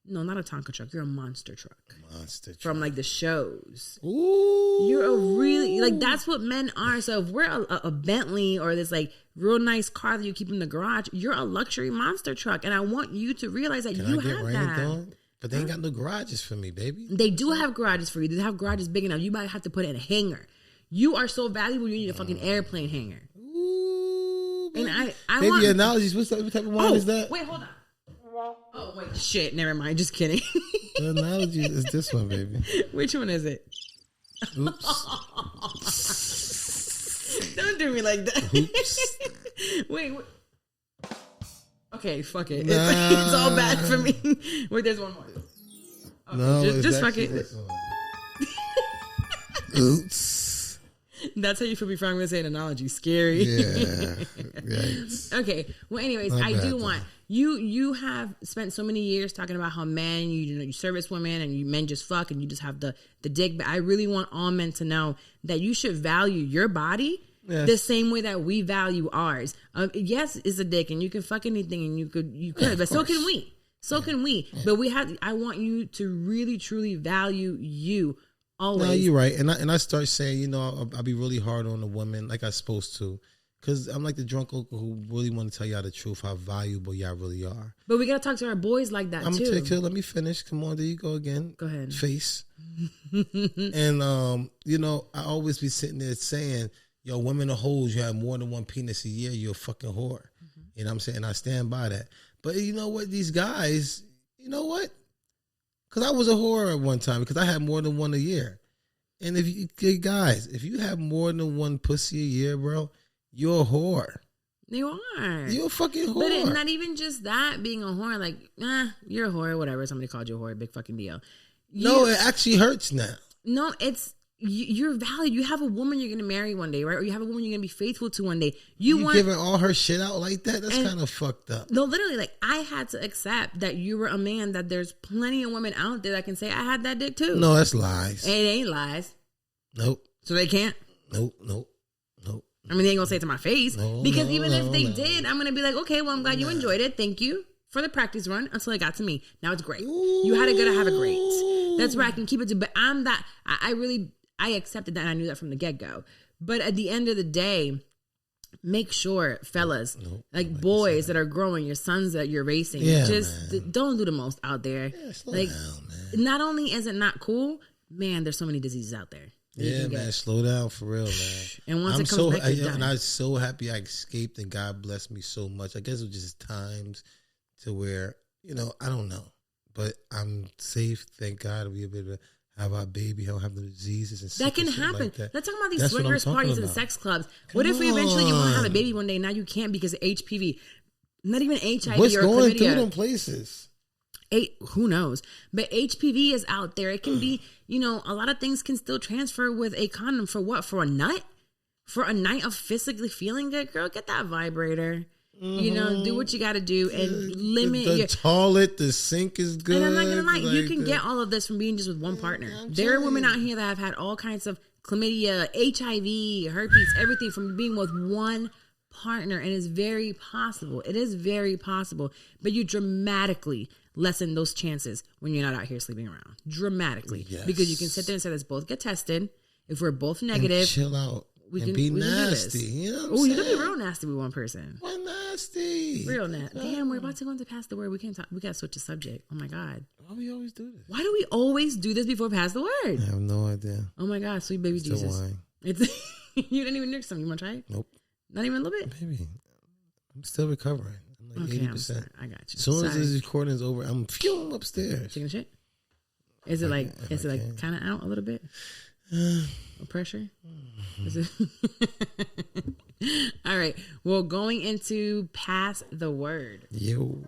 No, not a Tonka truck. You're a monster truck. Monster truck. From like the shows. Ooh. You're a really, like, that's what men are. So if we're a Bentley or this like real nice car that you keep in the garage, you're a luxury monster truck. And I want you to realize that you have that. But they ain't got no garages for me, baby. They do have garages for you. They have garages big enough. You might have to put it in a hangar. You are so valuable, you need a fucking airplane hangar. Ooh. And I baby, want analogies. What type of wine is that? Wait, hold on. Oh, wait, shit, never mind. Just kidding. The analogy is this one, baby. Which one is it? Oops. Don't do me like that. Oops. Wait. Okay, fuck it. It's all bad for me. Wait, there's one more. Okay, No, just fuck it. Oops. That's how you feel before I'm going to say an analogy. Scary. Yeah. Yikes. Okay. Well, anyways, I do want you have spent so many years talking about how men, you service women and you men just fuck and you just have the dick. But I really want all men to know that you should value your body the same way that we value ours. Yes, it's a dick and you can fuck anything and you could, but so can we. So can we. But I want you to really, truly value you. Always. No, you're right, and I start saying, I'll be really hard on the woman like I'm supposed to, because I'm like the drunk uncle who really want to tell y'all the truth, how valuable y'all really are. But we gotta talk to our boys like that too. I'm gonna take care. Let me finish. Come on, there you go again. Go ahead. Face. And I always be sitting there saying, "Yo, women are hoes. You have more than one penis a year. You're a fucking whore." Mm-hmm. You know what I'm saying? I stand by that. But you know what? These guys, you know what? Because I was a whore at one time because I had more than one a year. And if you have more than one pussy a year, bro, you're a whore. You are. You're a fucking whore. But it's not even just that, being a whore. Like, you're a whore, whatever. Somebody called you a whore, big fucking deal. No, it actually hurts now. No, it's... You're valued. You have a woman you're going to marry one day, right? Or you have a woman you're going to be faithful to one day. You giving all her shit out like that? That's kind of fucked up. No, literally, like, I had to accept that you were a man, that there's plenty of women out there that can say, I had that dick too. No, that's lies. It ain't lies. Nope. So they can't? Nope. I mean, they ain't going to say it to my face. Because even if they did, I'm going to be like, okay, well, I'm glad you enjoyed it. Thank you for the practice run until it got to me. Now it's great. Ooh. You had a good, I have a great. That's where I can keep it to. But I'm that, I accepted that and I knew that from the get-go. But at the end of the day, make sure, fellas, boys that are growing, your sons that you're raising, don't do the most out there. Yeah, slow down, man. Not only is it not cool, man, there's so many diseases out there. Yeah, man, slow down for real, man. And once it comes back, it's done. And I'm so happy I escaped and God blessed me so much. I guess it was just times to where, I don't know. but I'm safe. Thank God we'll be able to have our baby. He'll have the diseases and that can happen. like that. Let's talk about these That's swingers parties and sex clubs. What if we eventually you want to have a baby one day? Now you can't because of HPV. Not even HIV What's or going chlamydia. through them places? Who knows? But HPV is out there. It can be, a lot of things can still transfer with a condom. For what? For a nut? For a night of physically feeling good, girl, get that vibrator. Do what you got to do and limit the toilet. The sink is good. And I'm not gonna lie, you can get all of this from being just with one partner. There are women out here that have had all kinds of chlamydia, HIV, herpes, everything from being with one partner, and it's very possible. It is very possible, but you dramatically lessen those chances when you're not out here sleeping around. Dramatically, because you can sit there and say, let's both get tested. If we're both negative, and chill out. We can be nasty. You know you can be real nasty with one person. We're nasty. Real nasty. Damn, we're about to go into Pass the Word. We can't talk. We got to switch the subject. Oh my God. Why do we always do this? Why do we always do this before Pass the Word? I have no idea. Oh my God, sweet baby Still Jesus. wine. You didn't even drink some. You want to try it? Nope. Not even a little bit? Maybe. I'm still recovering. I'm like 80%. I got you. As soon as this recording is over, I'm upstairs. Taking a shit? Is it like kind of out a little bit? No pressure? Is it? All right. Well, going into Pass the Word. Yo.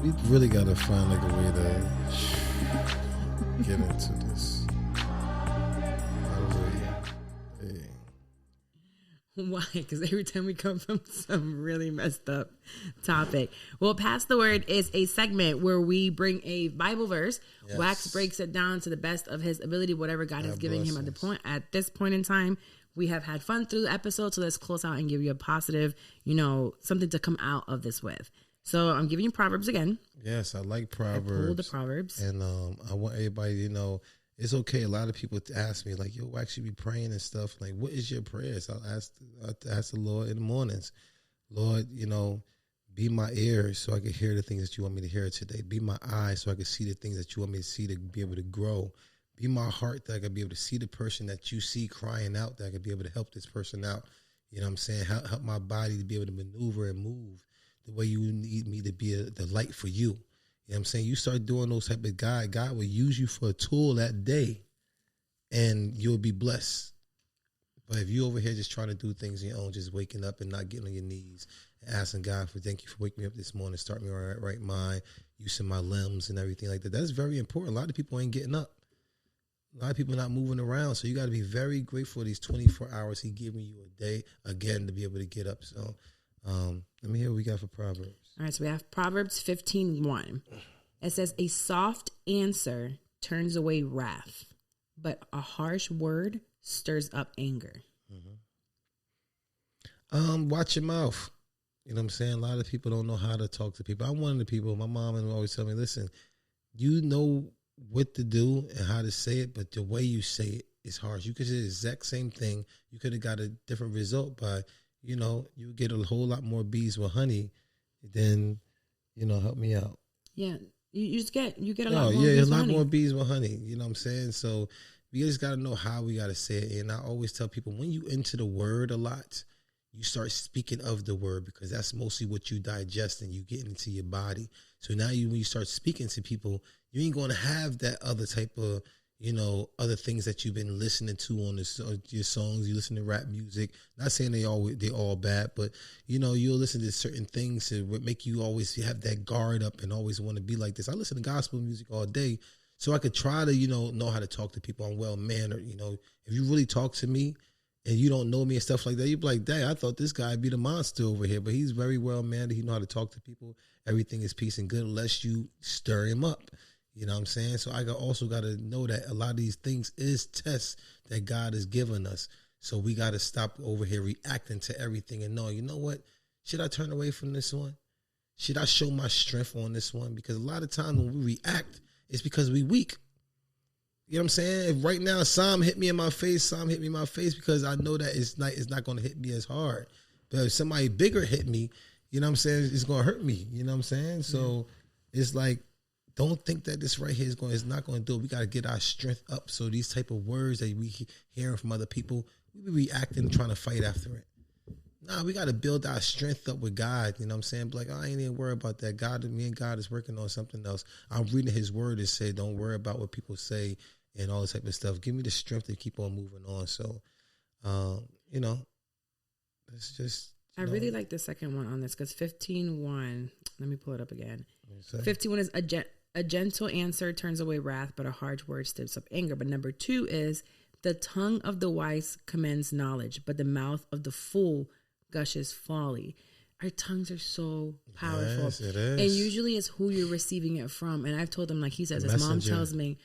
We really got to find like a way to get into this. Hallelujah. Hey. Why? Because every time we come from some really messed up topic. Well, Pass the Word is a segment where we bring a Bible verse. Yes. Wax breaks it down to the best of his ability, whatever God is giving him at this point in time. We have had fun through the episode, so let's close out and give you a positive, something to come out of this with. So I'm giving you Proverbs again. Yes, I like Proverbs. I pulled the Proverbs. And I want everybody to know, it's okay. A lot of people ask me, like, yo, Wax, you be praying and stuff. Like, what is your prayers? I'll ask the Lord in the mornings. Lord, be my ears so I can hear the things that you want me to hear today. Be my eyes so I can see the things that you want me to see to be able to grow. Be my heart that I can be able to see the person that you see crying out, that I can be able to help this person out. You know what I'm saying? Help my body to be able to maneuver and move the way you need me to be the light for you. You know what I'm saying? You start doing those type of God will use you for a tool that day and you'll be blessed. But if you over here just trying to do things on your own, just waking up and not getting on your knees and asking God thank you for waking me up this morning, start me on the right mind, using my limbs and everything like that. That's very important. A lot of people ain't getting up. A lot of people not moving around. So you got to be very grateful for these 24 hours he giving you a day again to be able to get up. So let me hear what we got for Proverbs. All right, so we have Proverbs 15:1. It says, a soft answer turns away wrath, but a harsh word stirs up anger. Mm-hmm. Watch your mouth. You know what I'm saying? A lot of people don't know how to talk to people. I'm one of the people, my mom would always tell me, listen, you know what to do and how to say it, but the way you say it is harsh. You could say the exact same thing. You could have got a different result by, you get a whole lot more bees with honey than, help me out. Yeah. You get a lot more bees with honey. Yeah, a lot more bees with honey. You know what I'm saying? So we just got to know how we got to say it. And I always tell people, when you into the word a lot, you start speaking of the word because that's mostly what you digest and you get into your body. So now when you start speaking to people, you ain't going to have that other type of, other things that you've been listening to on your songs. You listen to rap music. Not saying they all bad, but you'll listen to certain things that would make you always have that guard up and always want to be like this. I listen to gospel music all day, so I could try to know how to talk to people. I'm well mannered. If you really talk to me and you don't know me and stuff like that, you'd be like, dang, I thought this guy'd be the monster over here, but he's very well mannered. He know how to talk to people. Everything is peace and good unless you stir him up. You know what I'm saying? So I also got to know that a lot of these things is tests that God has given us. So we got to stop over here reacting to everything and know, you know what? Should I turn away from this one? Should I show my strength on this one? Because a lot of times when we react, it's because we weak. You know what I'm saying? If right now Psalm hit me in my face because I know that it's not going to hit me as hard. But if somebody bigger hit me, you know what I'm saying, it's going to hurt me. You know what I'm saying? So it's like, don't think that this right here is not going to do it. We got to get our strength up. So these type of words that we hearing from other people, we be reacting and trying to fight after it. Nah, we got to build our strength up with God. You know what I'm saying? Like, I ain't even worried about that. Me and God is working on something else. I'm reading his word and say, don't worry about what people say and all this type of stuff. Give me the strength to keep on moving on. So, it's just. I really like the second one on this because 15:1, let me pull it up again. 15:1 is a gentle answer turns away wrath, but a harsh word stirs up anger. But number 2 is the tongue of the wise commends knowledge, but the mouth of the fool gushes folly. Our tongues are so powerful. Yes, it is. And usually it's who you're receiving it from. And I've told him, like he says, his mom tells him,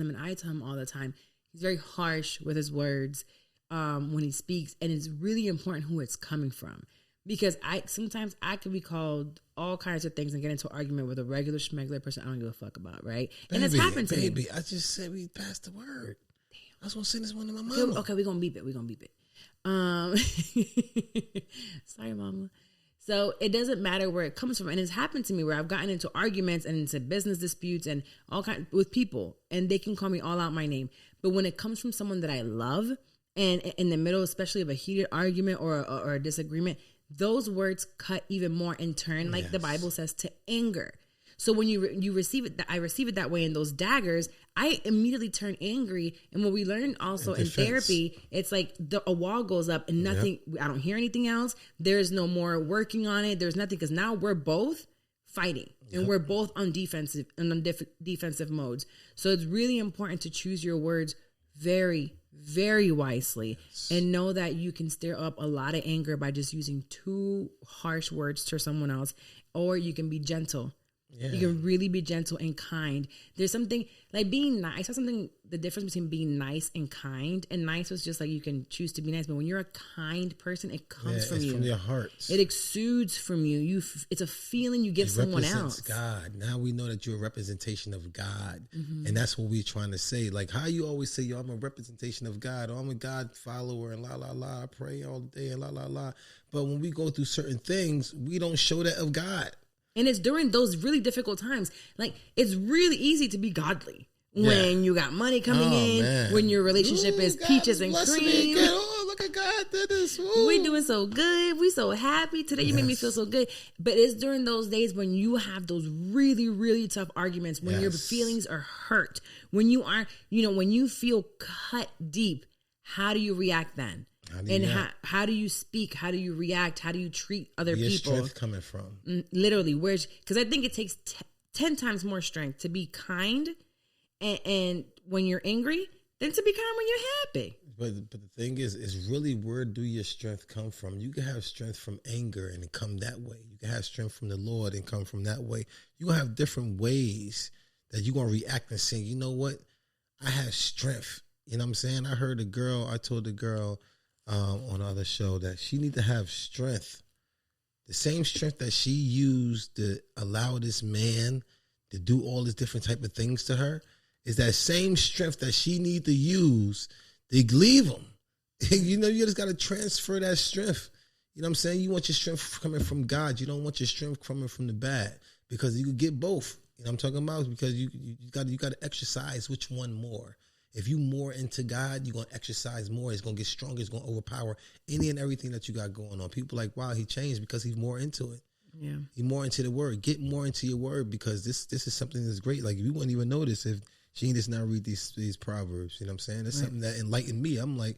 and I tell him all the time, he's very harsh with his words when he speaks. And it's really important who it's coming from. Because sometimes I could be called all kinds of things and get into an argument with a regular schmegular person I don't give a fuck about, right? And it's happened to me. I just said we passed the word. Damn. I was going to send this one to my mama. Okay, we're going to beep it. Sorry, mama. So it doesn't matter where it comes from. And it's happened to me where I've gotten into arguments and into business disputes and all kinds with people, and they can call me all out my name. But when it comes from someone that I love, and in the middle, especially of a heated argument or a disagreement, those words cut even more in turn, like the Bible says, to anger. So when you receive it, I receive it that way in those daggers, I immediately turn angry. And what we learn also in therapy, it's like a wall goes up and nothing, I don't hear anything else. There's no more working on it. There's nothing, because now we're both fighting and we're both on defensive modes. So it's really important to choose your words very, very wisely and know that you can stir up a lot of anger by just using 2 harsh words to someone else, or you can be gentle. Yeah. You can really be gentle and kind. There's something like being nice. I saw something, the difference between being nice and kind. And nice was just like you can choose to be nice, but when you're a kind person, it comes from you. From your heart. It exudes from you. It's a feeling you give someone else. God. Now we know that you're a representation of God, and that's what we're trying to say. Like how you always say, "Yo, I'm a representation of God. Or I'm a God follower," and la la la. I pray all day and la la la. But when we go through certain things, we don't show that of God. And it's during those really difficult times. Like, it's really easy to be godly when you got money coming in, man. When your relationship is peaches and cream. Oh, look at God did this. We doing so good. We so happy. Today you made me feel so good. But it's during those days when you have those really, really tough arguments, when your feelings are hurt, when you are, when you feel cut deep, how do you react then? How do you speak? How do you react? How do you treat other Where's people? Your strength coming from? Literally, because I think it takes 10 times more strength to be kind and when you're angry than to be kind when you're happy. But the thing is really, where do your strength come from? You can have strength from anger and come that way. You can have strength from the Lord and come from that way. You have different ways that you're going to react and say, you know what? I have strength. You know what I'm saying? I told the girl on the other show that she need to have strength, the same strength that she used to allow this man to do all these different type of things to her, is that same strength that she need to use to leave him. You just got to transfer that strength. You know what I'm saying? You want your strength coming from God. You don't want your strength coming from the bad, because you could get both. You know what I'm talking about? Because you got to exercise which one more. If you more into God, you're going to exercise more. It's going to get stronger. It's going to overpower any and everything that you got going on. People like, wow, he changed because he's more into it. Yeah. He's more into the word. Get more into your word, because this is something that's great. Like, you wouldn't even notice if she just now read these Proverbs. You know what I'm saying? It's something that enlightened me. I'm like,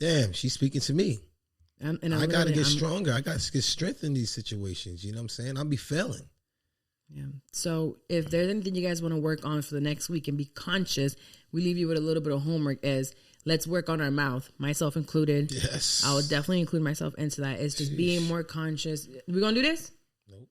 damn, she's speaking to me. I got to get stronger. I got to get strength in these situations. You know what I'm saying? I'll be failing. Yeah. So if there's anything you guys want to work on for the next week and be conscious, we leave you with a little bit of homework as let's work on our mouth, myself included. Yes. I would definitely include myself into that. It's just being more conscious. We going to do this? Nope.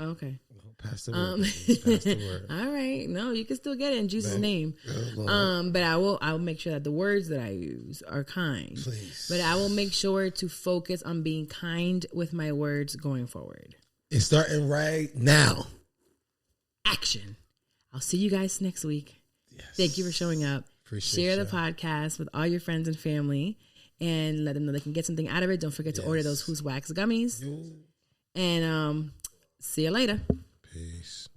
Okay. Pass the word. Pass the word. All right. No, you can still get it in Jesus' name. But I will make sure that the words that I use are kind. Please. But I will make sure to focus on being kind with my words going forward. It's starting right now. Action. I'll see you guys next week. Yes. Thank you for showing up. Share the podcast with all your friends and family and let them know they can get something out of it. Don't forget to order those Who's Wax gummies. And see you later. Peace.